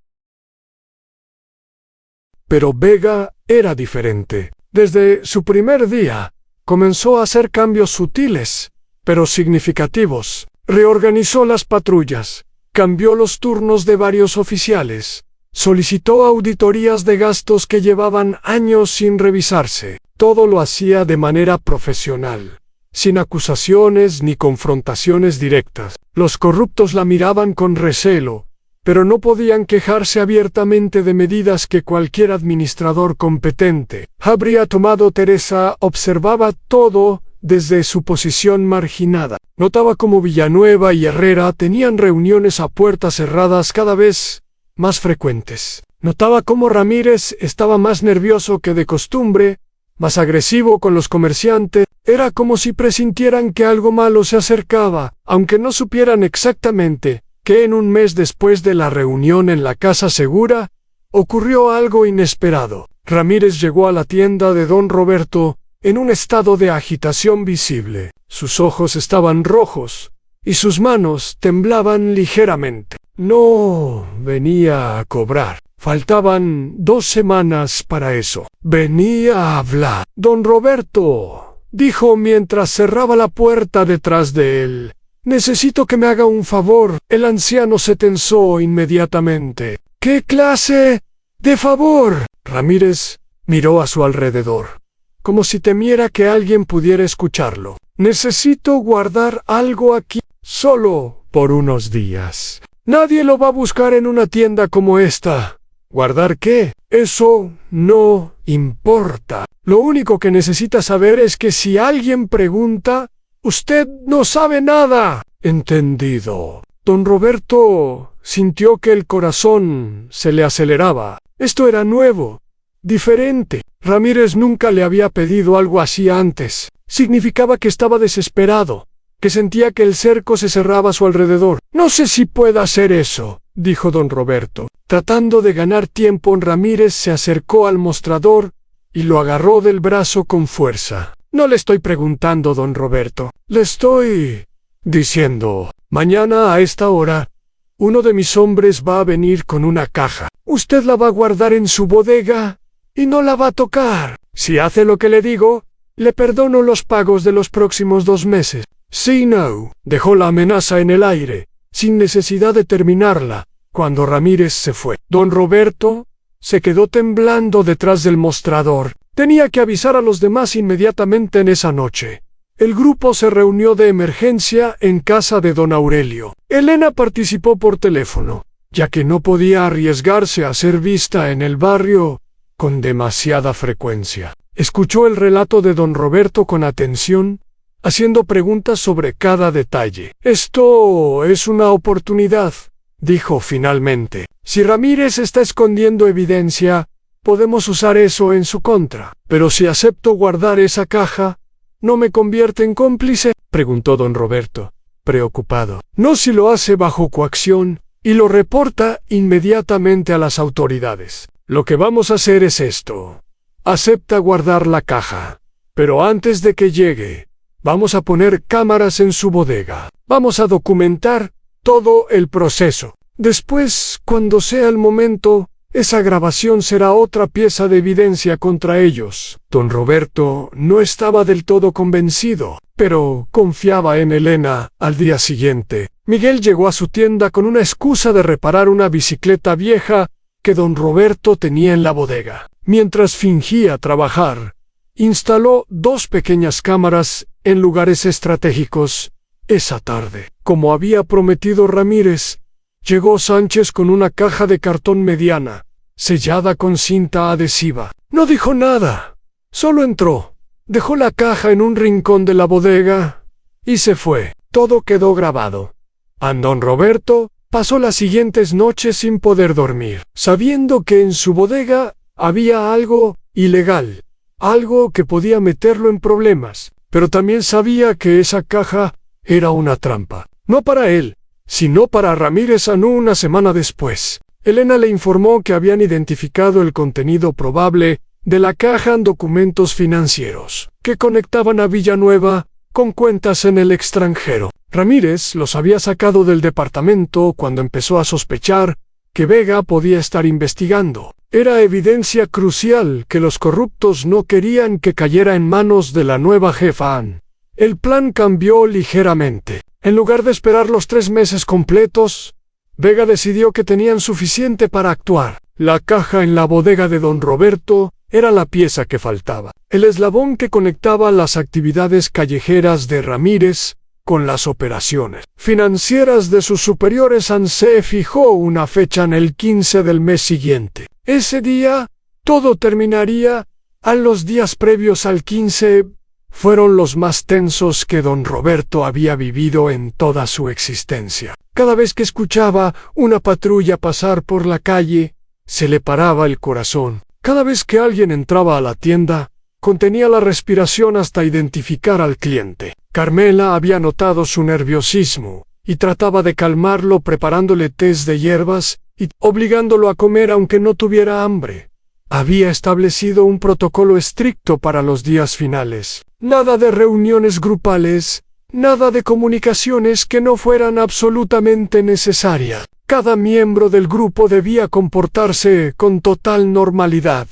Pero Vega era diferente. Desde su primer día, comenzó a hacer cambios sutiles, pero significativos. Reorganizó las patrullas, cambió los turnos de varios oficiales, solicitó auditorías de gastos que llevaban años sin revisarse. Todo lo hacía de manera profesional, sin acusaciones ni confrontaciones directas. Los corruptos la miraban con recelo, pero no podían quejarse abiertamente de medidas que cualquier administrador competente habría tomado. Teresa observaba todo desde su posición marginada. Notaba cómo Villanueva y Herrera tenían reuniones a puertas cerradas cada vez más frecuentes. Notaba cómo Ramírez estaba más nervioso que de costumbre, más agresivo con los comerciantes. Era como si presintieran que algo malo se acercaba, aunque no supieran exactamente que en un mes después de la reunión en la Casa Segura, ocurrió algo inesperado. Ramírez llegó a la tienda de don Roberto en un estado de agitación visible. Sus ojos estaban rojos y sus manos temblaban ligeramente. No venía a cobrar. Faltaban 2 semanas para eso. Venía a hablar. «Don Roberto», dijo mientras cerraba la puerta detrás de él, «necesito que me haga un favor». El anciano se tensó inmediatamente. «¿Qué clase de favor?». Ramírez miró a su alrededor, como si temiera que alguien pudiera escucharlo. «Necesito guardar algo aquí, solo por unos días. Nadie lo va a buscar en una tienda como esta». «¿Guardar qué? Eso no importa. Lo único que necesita saber es que si alguien pregunta, usted no sabe nada». «Entendido». Don Roberto sintió que el corazón se le aceleraba. Esto era nuevo, diferente. Ramírez nunca le había pedido algo así antes. Significaba que estaba desesperado, que sentía que el cerco se cerraba a su alrededor. «No sé si pueda hacer eso», dijo don Roberto. Tratando de ganar tiempo, Ramírez se acercó al mostrador y lo agarró del brazo con fuerza. «No le estoy preguntando, don Roberto. Le estoy diciendo, mañana a esta hora, uno de mis hombres va a venir con una caja. Usted la va a guardar en su bodega y no la va a tocar. Si hace lo que le digo, le perdono los pagos de los próximos 2 meses. Sí, no». Dejó la amenaza en el aire, sin necesidad de terminarla, cuando Ramírez se fue. Don Roberto se quedó temblando detrás del mostrador. Tenía que avisar a los demás inmediatamente en esa noche. El grupo se reunió de emergencia en casa de don Aurelio. Elena participó por teléfono, ya que no podía arriesgarse a ser vista en el barrio con demasiada frecuencia. Escuchó el relato de don Roberto con atención, haciendo preguntas sobre cada detalle. «Esto es una oportunidad», dijo finalmente. «Si Ramírez está escondiendo evidencia, podemos usar eso en su contra. Pero si acepto guardar esa caja, ¿no me convierte en cómplice?», preguntó don Roberto, preocupado. «No si lo hace bajo coacción y lo reporta inmediatamente a las autoridades. Lo que vamos a hacer es esto. Acepta guardar la caja, pero antes de que llegue, vamos a poner cámaras en su bodega. Vamos a documentar todo el proceso. Después, cuando sea el momento, esa grabación será otra pieza de evidencia contra ellos. Don Roberto no estaba del todo convencido, pero confiaba en Elena. Al día siguiente, Miguel llegó a su tienda con una excusa de reparar una bicicleta vieja que don Roberto tenía en la bodega. Mientras fingía trabajar, instaló 2 pequeñas cámaras en lugares estratégicos. Esa tarde, como había prometido Ramírez, llegó Sánchez con una caja de cartón mediana, sellada con cinta adhesiva. No dijo nada, solo entró, dejó la caja en un rincón de la bodega y se fue. Todo quedó grabado. Don Roberto pasó las siguientes noches sin poder dormir, sabiendo que en su bodega había algo ilegal, algo que podía meterlo en problemas, pero también sabía que esa caja era una trampa, no para él, sino para Ramírez. Una semana después, Elena le informó que habían identificado el contenido probable de la caja en documentos financieros, que conectaban a Villanueva con cuentas en el extranjero. Ramírez los había sacado del departamento cuando empezó a sospechar que Vega podía estar investigando. Era evidencia crucial que los corruptos no querían que cayera en manos de la nueva jefa Ann. El plan cambió ligeramente. En lugar de esperar los 3 meses completos, Vega decidió que tenían suficiente para actuar. La caja en la bodega de don Roberto era la pieza que faltaba, el eslabón que conectaba las actividades callejeras de Ramírez con las operaciones financieras de sus superiores. Ann se fijó una fecha en el 15 del mes siguiente. Ese día, todo terminaría. Los días previos al 15 fueron los más tensos que don Roberto había vivido en toda su existencia. Cada vez que escuchaba una patrulla pasar por la calle, se le paraba el corazón. Cada vez que alguien entraba a la tienda, contenía la respiración hasta identificar al cliente. Carmela había notado su nerviosismo y trataba de calmarlo preparándole tés de hierbas y obligándolo a comer aunque no tuviera hambre. Había establecido un protocolo estricto para los días finales. Nada de reuniones grupales, nada de comunicaciones que no fueran absolutamente necesarias. Cada miembro del grupo debía comportarse con total normalidad,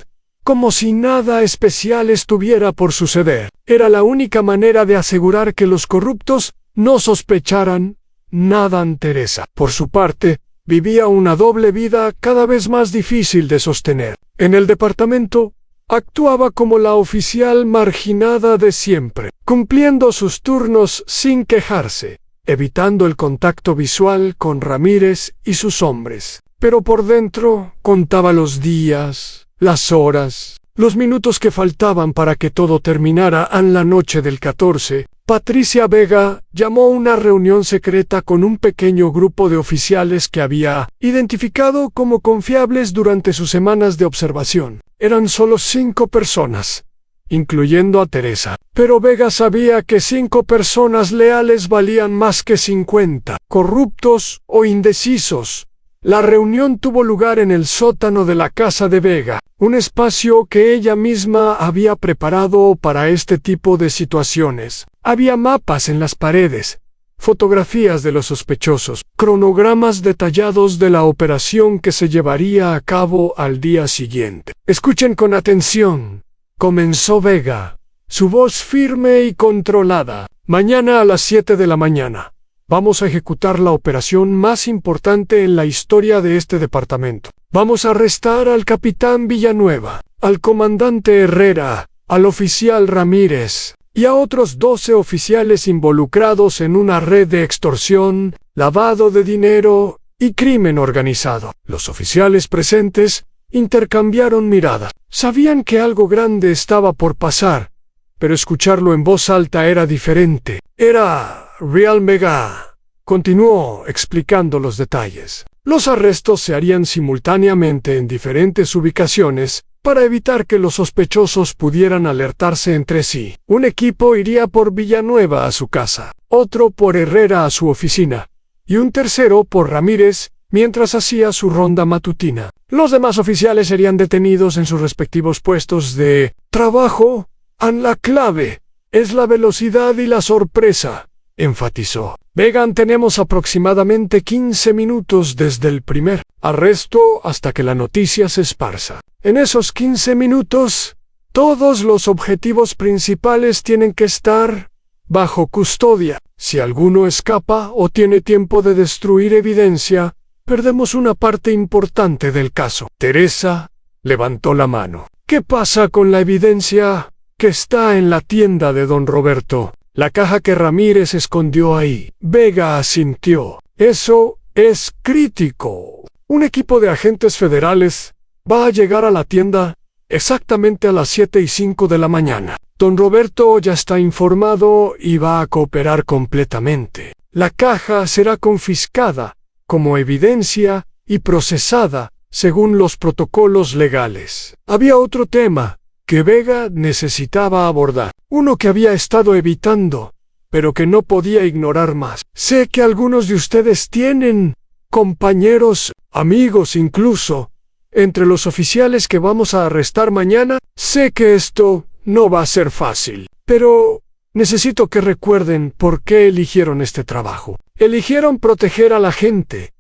como si nada especial estuviera por suceder. Era la única manera de asegurar que los corruptos no sospecharan nada en Teresa. Por su parte, vivía una doble vida cada vez más difícil de sostener. En el departamento, actuaba como la oficial marginada de siempre, cumpliendo sus turnos sin quejarse, evitando el contacto visual con Ramírez y sus hombres. Pero por dentro contaba los días, las horas, los minutos que faltaban para que todo terminara. En la noche del 14, Patricia Vega llamó a una reunión secreta con un pequeño grupo de oficiales que había identificado como confiables durante sus semanas de observación. Eran solo 5 personas, incluyendo a Teresa. Pero Vega sabía que 5 personas leales valían más que 50, corruptos o indecisos. La reunión tuvo lugar en el sótano de la casa de Vega, un espacio que ella misma había preparado para este tipo de situaciones. Había mapas en las paredes, fotografías de los sospechosos, cronogramas detallados de la operación que se llevaría a cabo al día siguiente. Escuchen con atención, comenzó Vega, su voz firme y controlada. Mañana a las 7 de la mañana. Vamos a ejecutar la operación más importante en la historia de este departamento. Vamos a arrestar al capitán Villanueva, al comandante Herrera, al oficial Ramírez y a otros 12 oficiales involucrados en una red de extorsión, lavado de dinero y crimen organizado. Los oficiales presentes intercambiaron miradas. Sabían que algo grande estaba por pasar, pero escucharlo en voz alta era diferente. Era Real Mega. Continuó explicando los detalles. Los arrestos se harían simultáneamente en diferentes ubicaciones para evitar que los sospechosos pudieran alertarse entre sí. Un equipo iría por Villanueva a su casa, otro por Herrera a su oficina, y un tercero por Ramírez mientras hacía su ronda matutina. Los demás oficiales serían detenidos en sus respectivos puestos de trabajo. La clave es la velocidad y la sorpresa. enfatizó. Vegan, tenemos aproximadamente 15 minutos desde el primer arresto hasta que la noticia se esparza. En esos 15 minutos, todos los objetivos principales tienen que estar bajo custodia. Si alguno escapa o tiene tiempo de destruir evidencia, perdemos una parte importante del caso. Teresa levantó la mano. ¿Qué pasa con la evidencia que está en la tienda de don Roberto? La caja que Ramírez escondió ahí. Vega asintió. Eso es crítico. Un equipo de agentes federales va a llegar a la tienda exactamente a las 7:05 de la mañana. Don Roberto ya está informado y va a cooperar completamente. La caja será confiscada como evidencia y procesada según los protocolos legales. Había otro tema que Vega necesitaba abordar, uno que había estado evitando, pero que no podía ignorar más. Sé que algunos de ustedes tienen compañeros, amigos incluso, entre los oficiales que vamos a arrestar mañana. Sé que esto no va a ser fácil, pero necesito que recuerden por qué eligieron este trabajo. Eligieron proteger a la gente,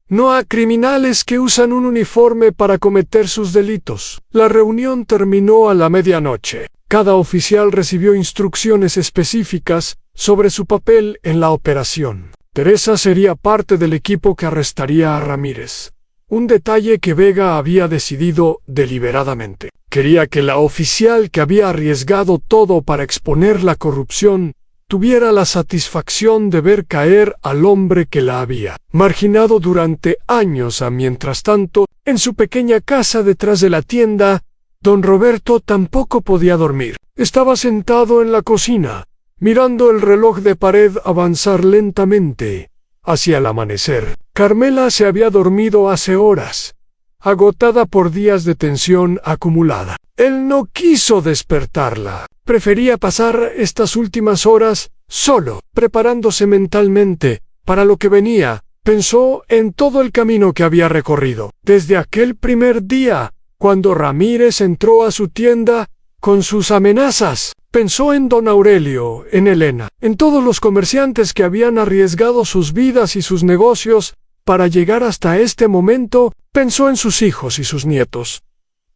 no a criminales que usan un uniforme para cometer sus delitos. La reunión terminó a la medianoche. Cada oficial recibió instrucciones específicas sobre su papel en la operación. Teresa sería parte del equipo que arrestaría a Ramírez. Un detalle que Vega había decidido deliberadamente. Quería que la oficial que había arriesgado todo para exponer la corrupción tuviera la satisfacción de ver caer al hombre que la había marginado durante años. Mientras tanto, en su pequeña casa detrás de la tienda, don Roberto tampoco podía dormir. Estaba sentado en la cocina, mirando el reloj de pared avanzar lentamente hacia el amanecer. Carmela se había dormido hace horas, agotada por días de tensión acumulada. Él no quiso despertarla. Prefería pasar estas últimas horas solo, preparándose mentalmente para lo que venía. Pensó en todo el camino que había recorrido, desde aquel primer día, cuando Ramírez entró a su tienda con sus amenazas. Pensó en don Aurelio, en Elena, en todos los comerciantes que habían arriesgado sus vidas y sus negocios para llegar hasta este momento. Pensó en sus hijos y sus nietos,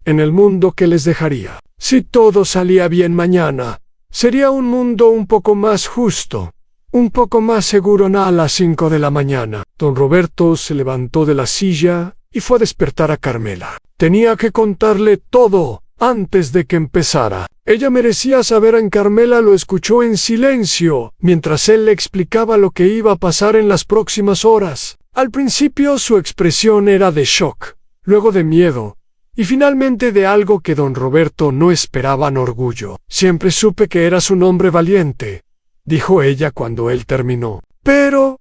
en el mundo que les dejaría. Si todo salía bien mañana, sería un mundo un poco más justo, un poco más seguro. A las 5 de la mañana, don Roberto se levantó de la silla y fue a despertar a Carmela. Tenía que contarle todo antes de que empezara. Ella merecía saber. En Carmela lo escuchó en silencio, mientras él le explicaba lo que iba a pasar en las próximas horas. Al principio su expresión era de shock, luego de miedo, y finalmente de algo que don Roberto no esperaba: orgullo. Siempre supe que eras un hombre valiente, dijo ella cuando él terminó. Pero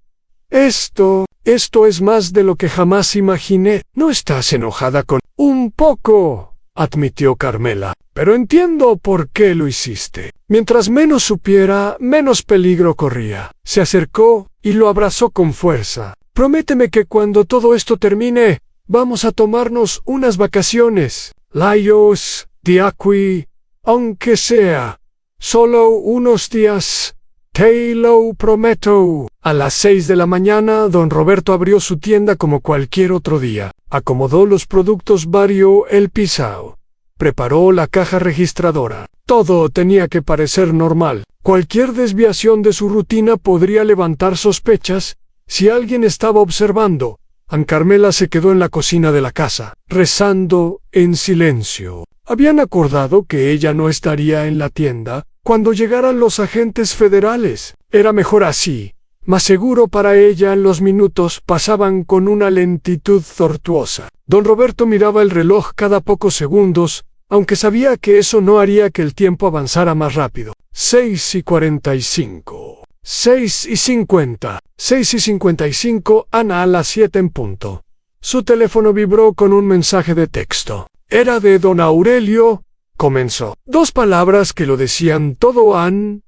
esto es más de lo que jamás imaginé. ¿No estás enojada con...? Un poco, admitió Carmela, pero entiendo por qué lo hiciste. Mientras menos supiera, menos peligro corría. Se acercó y lo abrazó con fuerza. Prométeme que cuando todo esto termine, vamos a tomarnos unas vacaciones. Laios, de aquí, aunque sea solo unos días. Te lo prometo. A las 6 de la mañana, don Roberto abrió su tienda como cualquier otro día. Acomodó los productos, varió el pisao. Preparó la caja registradora. Todo tenía que parecer normal. Cualquier desviación de su rutina podría levantar sospechas si alguien estaba observando. Carmela se quedó en la cocina de la casa, rezando en silencio. Habían acordado que ella no estaría en la tienda cuando llegaran los agentes federales. Era mejor así. Más seguro para ella. Los minutos pasaban con una lentitud tortuosa. Don Roberto miraba el reloj cada pocos segundos, aunque sabía que eso no haría que el tiempo avanzara más rápido. 6:45. 6:50. 6:55. Ana, a las 7 en punto. Su teléfono vibró con un mensaje de texto. Era de don Aurelio. Comenzó. 2 palabras que lo decían todo. En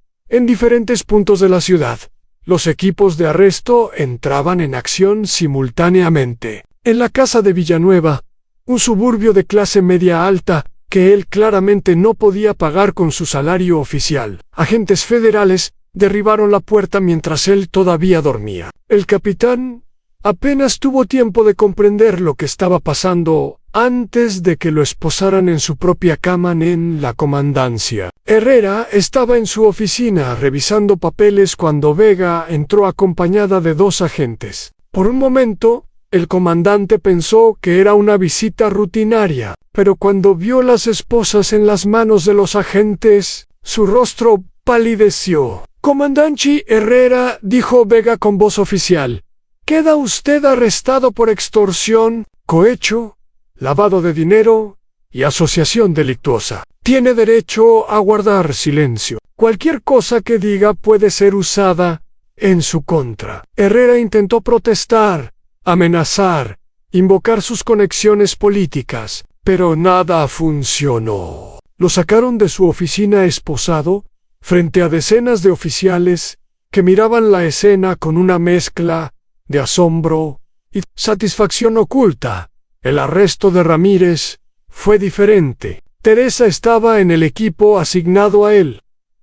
diferentes puntos de la ciudad, los equipos de arresto entraban en acción simultáneamente. En la casa de Villanueva, un suburbio de clase media alta, que él claramente no podía pagar con su salario oficial, agentes federales derribaron la puerta mientras él todavía dormía. El capitán apenas tuvo tiempo de comprender lo que estaba pasando antes de que lo esposaran en su propia cama en la comandancia. Herrera estaba en su oficina revisando papeles cuando Vega entró acompañada de 2 agentes. Por un momento, el comandante pensó que era una visita rutinaria, pero cuando vio las esposas en las manos de los agentes, su rostro palideció. «Comandante Herrera», dijo Vega con voz oficial, «queda usted arrestado por extorsión, cohecho, lavado de dinero y asociación delictuosa. Tiene derecho a guardar silencio. Cualquier cosa que diga puede ser usada en su contra». Herrera intentó protestar, amenazar, invocar sus conexiones políticas, pero nada funcionó. Lo sacaron de su oficina esposado, frente a decenas de oficiales que miraban la escena con una mezcla de asombro y satisfacción oculta. El arresto de Ramírez fue diferente. Teresa estaba en el equipo asignado a él,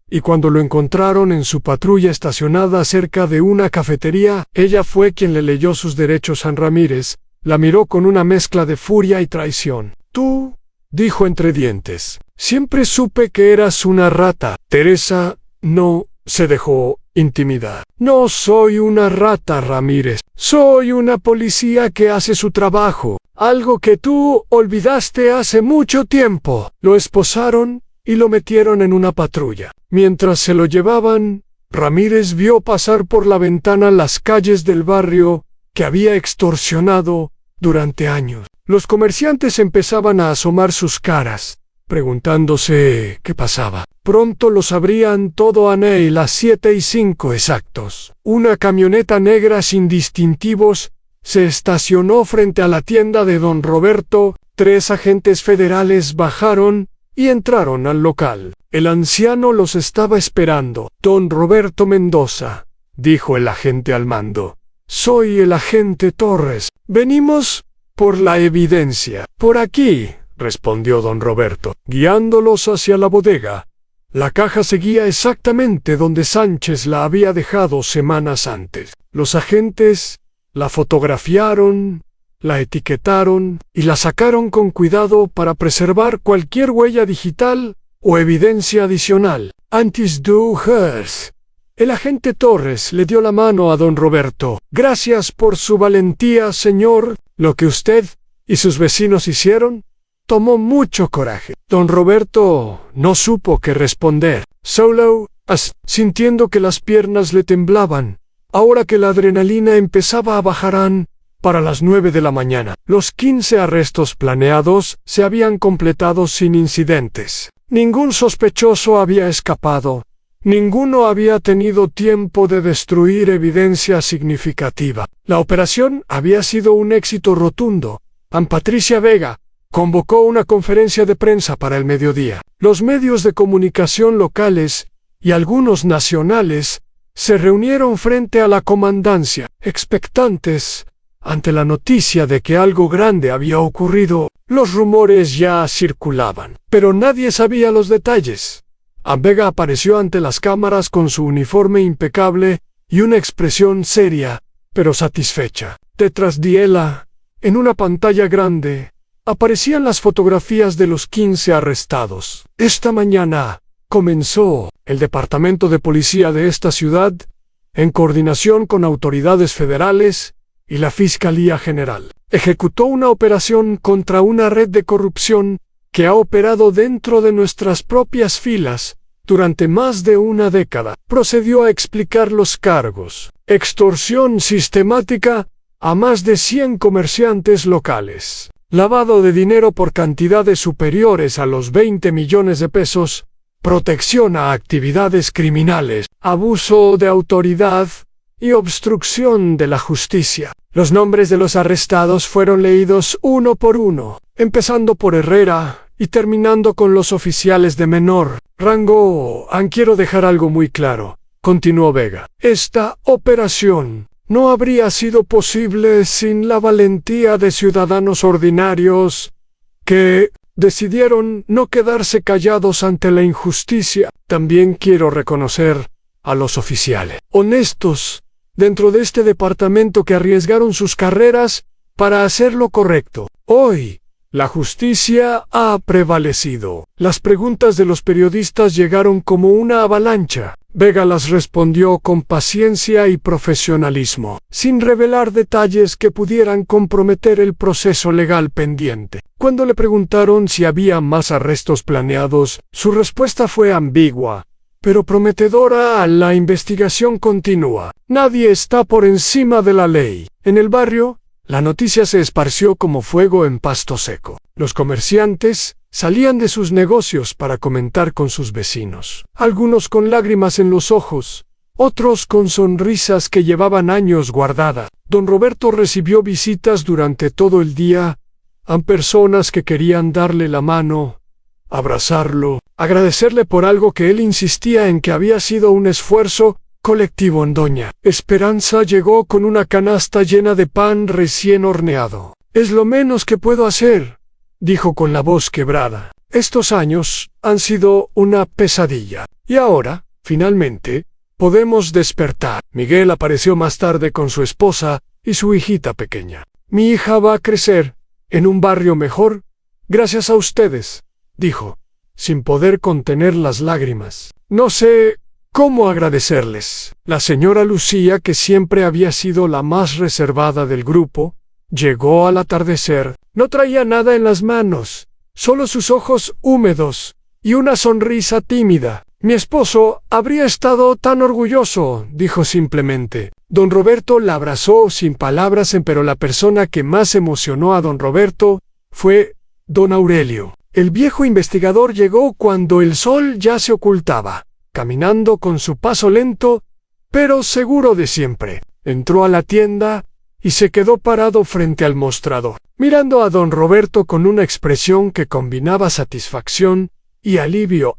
y cuando lo encontraron en su patrulla estacionada cerca de una cafetería, ella fue quien le leyó sus derechos a Ramírez, la miró con una mezcla de furia y traición. «Tú», dijo entre dientes, «siempre supe que eras una rata». Teresa no se dejó intimidar. «No soy una rata, Ramírez. Soy una policía que hace su trabajo, algo que tú olvidaste hace mucho tiempo». Lo esposaron y lo metieron en una patrulla. Mientras se lo llevaban, Ramírez vio pasar por la ventana las calles del barrio que había extorsionado durante años. Los comerciantes empezaban a asomar sus caras, preguntándose qué pasaba. Pronto lo sabrían todo a las 7:05 exactos. Una camioneta negra sin distintivos se estacionó frente a la tienda de don Roberto. 3 agentes federales bajaron y entraron al local. El anciano los estaba esperando. «Don Roberto Mendoza», dijo el agente al mando. «Soy el agente Torres. Venimos por la evidencia». «Por aquí», respondió don Roberto, guiándolos hacia la bodega. La caja seguía exactamente donde Sánchez la había dejado semanas antes. Los agentes la fotografiaron, la etiquetaron y la sacaron con cuidado para preservar cualquier huella digital o evidencia adicional. «Antes du hers». El agente Torres le dio la mano a don Roberto. «Gracias por su valentía, señor. Lo que usted y sus vecinos hicieron tomó mucho coraje». Don Roberto no supo qué responder. Solo, sintiendo que las piernas le temblaban, ahora que la adrenalina empezaba a bajar para las 9 de la mañana. Los 15 arrestos planeados se habían completado sin incidentes. Ningún sospechoso había escapado. Ninguno había tenido tiempo de destruir evidencia significativa. La operación había sido un éxito rotundo. Patricia Vega convocó una conferencia de prensa para el mediodía. Los medios de comunicación locales y algunos nacionales se reunieron frente a la comandancia, expectantes ante la noticia de que algo grande había ocurrido. Los rumores ya circulaban, pero nadie sabía los detalles. Vega apareció ante las cámaras con su uniforme impecable y una expresión seria, pero satisfecha. Detrás de ella, en una pantalla grande, aparecían las fotografías de los 15 arrestados. «Esta mañana», comenzó el departamento de policía de esta ciudad, en coordinación con autoridades federales y la Fiscalía General, ejecutó una operación contra una red de corrupción que ha operado dentro de nuestras propias filas durante más de una década. Procedió a explicar los cargos. Extorsión sistemática a más de 100 comerciantes locales. Lavado de dinero por cantidades superiores a los 20 millones de pesos. Protección a actividades criminales. Abuso de autoridad y obstrucción de la justicia. Los nombres de los arrestados fueron leídos uno por uno, empezando por Herrera y terminando con los oficiales de menor rango. Quiero dejar algo muy claro, continuó Vega. Esta operación no habría sido posible sin la valentía de ciudadanos ordinarios que decidieron no quedarse callados ante la injusticia. También quiero reconocer a los oficiales honestos dentro de este departamento que arriesgaron sus carreras para hacer lo correcto. Hoy, la justicia ha prevalecido. Las preguntas de los periodistas llegaron como una avalancha. Vega las respondió con paciencia y profesionalismo, sin revelar detalles que pudieran comprometer el proceso legal pendiente. Cuando le preguntaron si había más arrestos planeados, su respuesta fue ambigua, pero prometedora. La investigación continúa. Nadie está por encima de la ley. En el barrio, la noticia se esparció como fuego en pasto seco. Los comerciantes salían de sus negocios para comentar con sus vecinos, algunos con lágrimas en los ojos, otros con sonrisas que llevaban años guardadas. Don Roberto recibió visitas durante todo el día, a personas que querían darle la mano, abrazarlo, agradecerle por algo que él insistía en que había sido un esfuerzo colectivo. Doña Esperanza llegó con una canasta llena de pan recién horneado. «Es lo menos que puedo hacer», dijo con la voz quebrada. «Estos años han sido una pesadilla. Y ahora, finalmente, podemos despertar». Miguel apareció más tarde con su esposa y su hijita pequeña. «Mi hija va a crecer en un barrio mejor, gracias a ustedes», dijo, sin poder contener las lágrimas. «No sé cómo agradecerles». La señora Lucía, que siempre había sido la más reservada del grupo, llegó al atardecer. No traía nada en las manos, solo sus ojos húmedos y una sonrisa tímida. «Mi esposo habría estado tan orgulloso», dijo simplemente. Don Roberto la abrazó sin palabras, pero la persona que más emocionó a don Roberto fue don Aurelio. El viejo investigador llegó cuando el sol ya se ocultaba, caminando con su paso lento, pero seguro de siempre. Entró a la tienda y se quedó parado frente al mostrador, mirando a don Roberto con una expresión que combinaba satisfacción y alivio.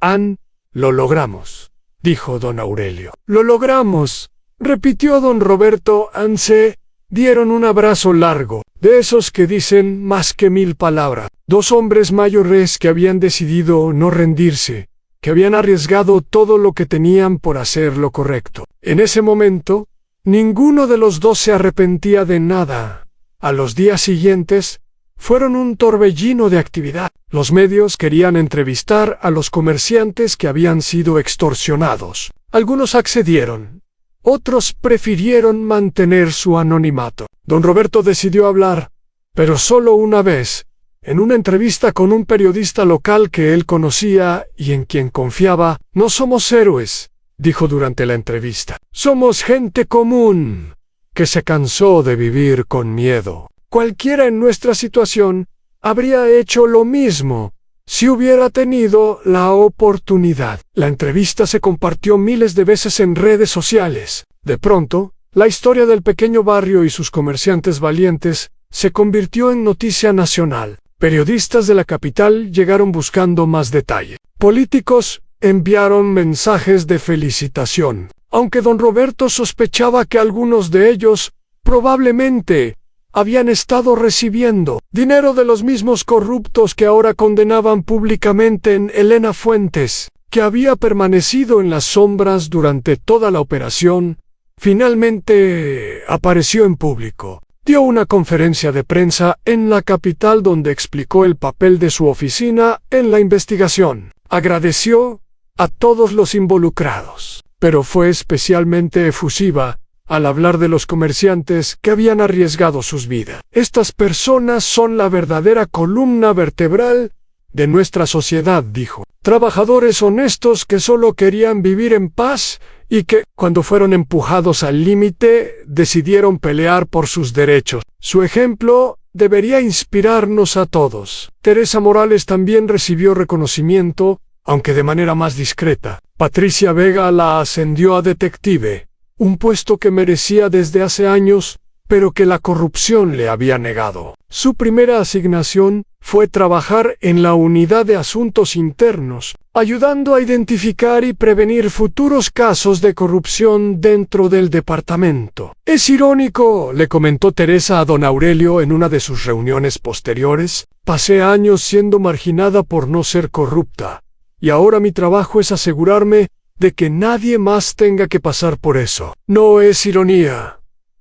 «Lo logramos», dijo don Aurelio. «Lo logramos», repitió don Roberto. Se dieron un abrazo largo, de esos que dicen más que 1000 palabras. Dos hombres mayores que habían decidido no rendirse, que habían arriesgado todo lo que tenían por hacer lo correcto. En ese momento, ninguno de los dos se arrepentía de nada. A los días siguientes, fueron un torbellino de actividad. Los medios querían entrevistar a los comerciantes que habían sido extorsionados. Algunos accedieron. Otros prefirieron mantener su anonimato. Don Roberto decidió hablar, pero solo una vez, en una entrevista con un periodista local que él conocía y en quien confiaba. «No somos héroes», dijo durante la entrevista. «Somos gente común, que se cansó de vivir con miedo. Cualquiera en nuestra situación habría hecho lo mismo si hubiera tenido la oportunidad». La entrevista se compartió miles de veces en redes sociales. De pronto, la historia del pequeño barrio y sus comerciantes valientes se convirtió en noticia nacional. Periodistas de la capital llegaron buscando más detalle. Políticos enviaron mensajes de felicitación, aunque don Roberto sospechaba que algunos de ellos probablemente habían estado recibiendo dinero de los mismos corruptos que ahora condenaban públicamente a Elena Fuentes, que había permanecido en las sombras durante toda la operación. Finalmente apareció en público. Dio una conferencia de prensa en la capital donde explicó el papel de su oficina en la investigación. Agradeció a todos los involucrados, pero fue especialmente efusiva al hablar de los comerciantes que habían arriesgado sus vidas. «Estas personas son la verdadera columna vertebral de nuestra sociedad», dijo. «Trabajadores honestos que solo querían vivir en paz y que, cuando fueron empujados al límite, decidieron pelear por sus derechos. Su ejemplo debería inspirarnos a todos». Teresa Morales también recibió reconocimiento, aunque de manera más discreta. Patricia Vega la ascendió a detective, un puesto que merecía desde hace años, pero que la corrupción le había negado. Su primera asignación fue trabajar en la unidad de asuntos internos, ayudando a identificar y prevenir futuros casos de corrupción dentro del departamento. «Es irónico», le comentó Teresa a don Aurelio en una de sus reuniones posteriores. «Pasé años siendo marginada por no ser corrupta, y ahora mi trabajo es asegurarme de que nadie más tenga que pasar por eso. No es ironía,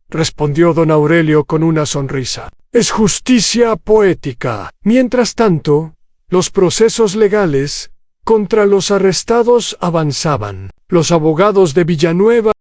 respondió don Aurelio con una sonrisa. Es justicia poética. Mientras tanto, los procesos legales contra los arrestados avanzaban. Los abogados de Villanueva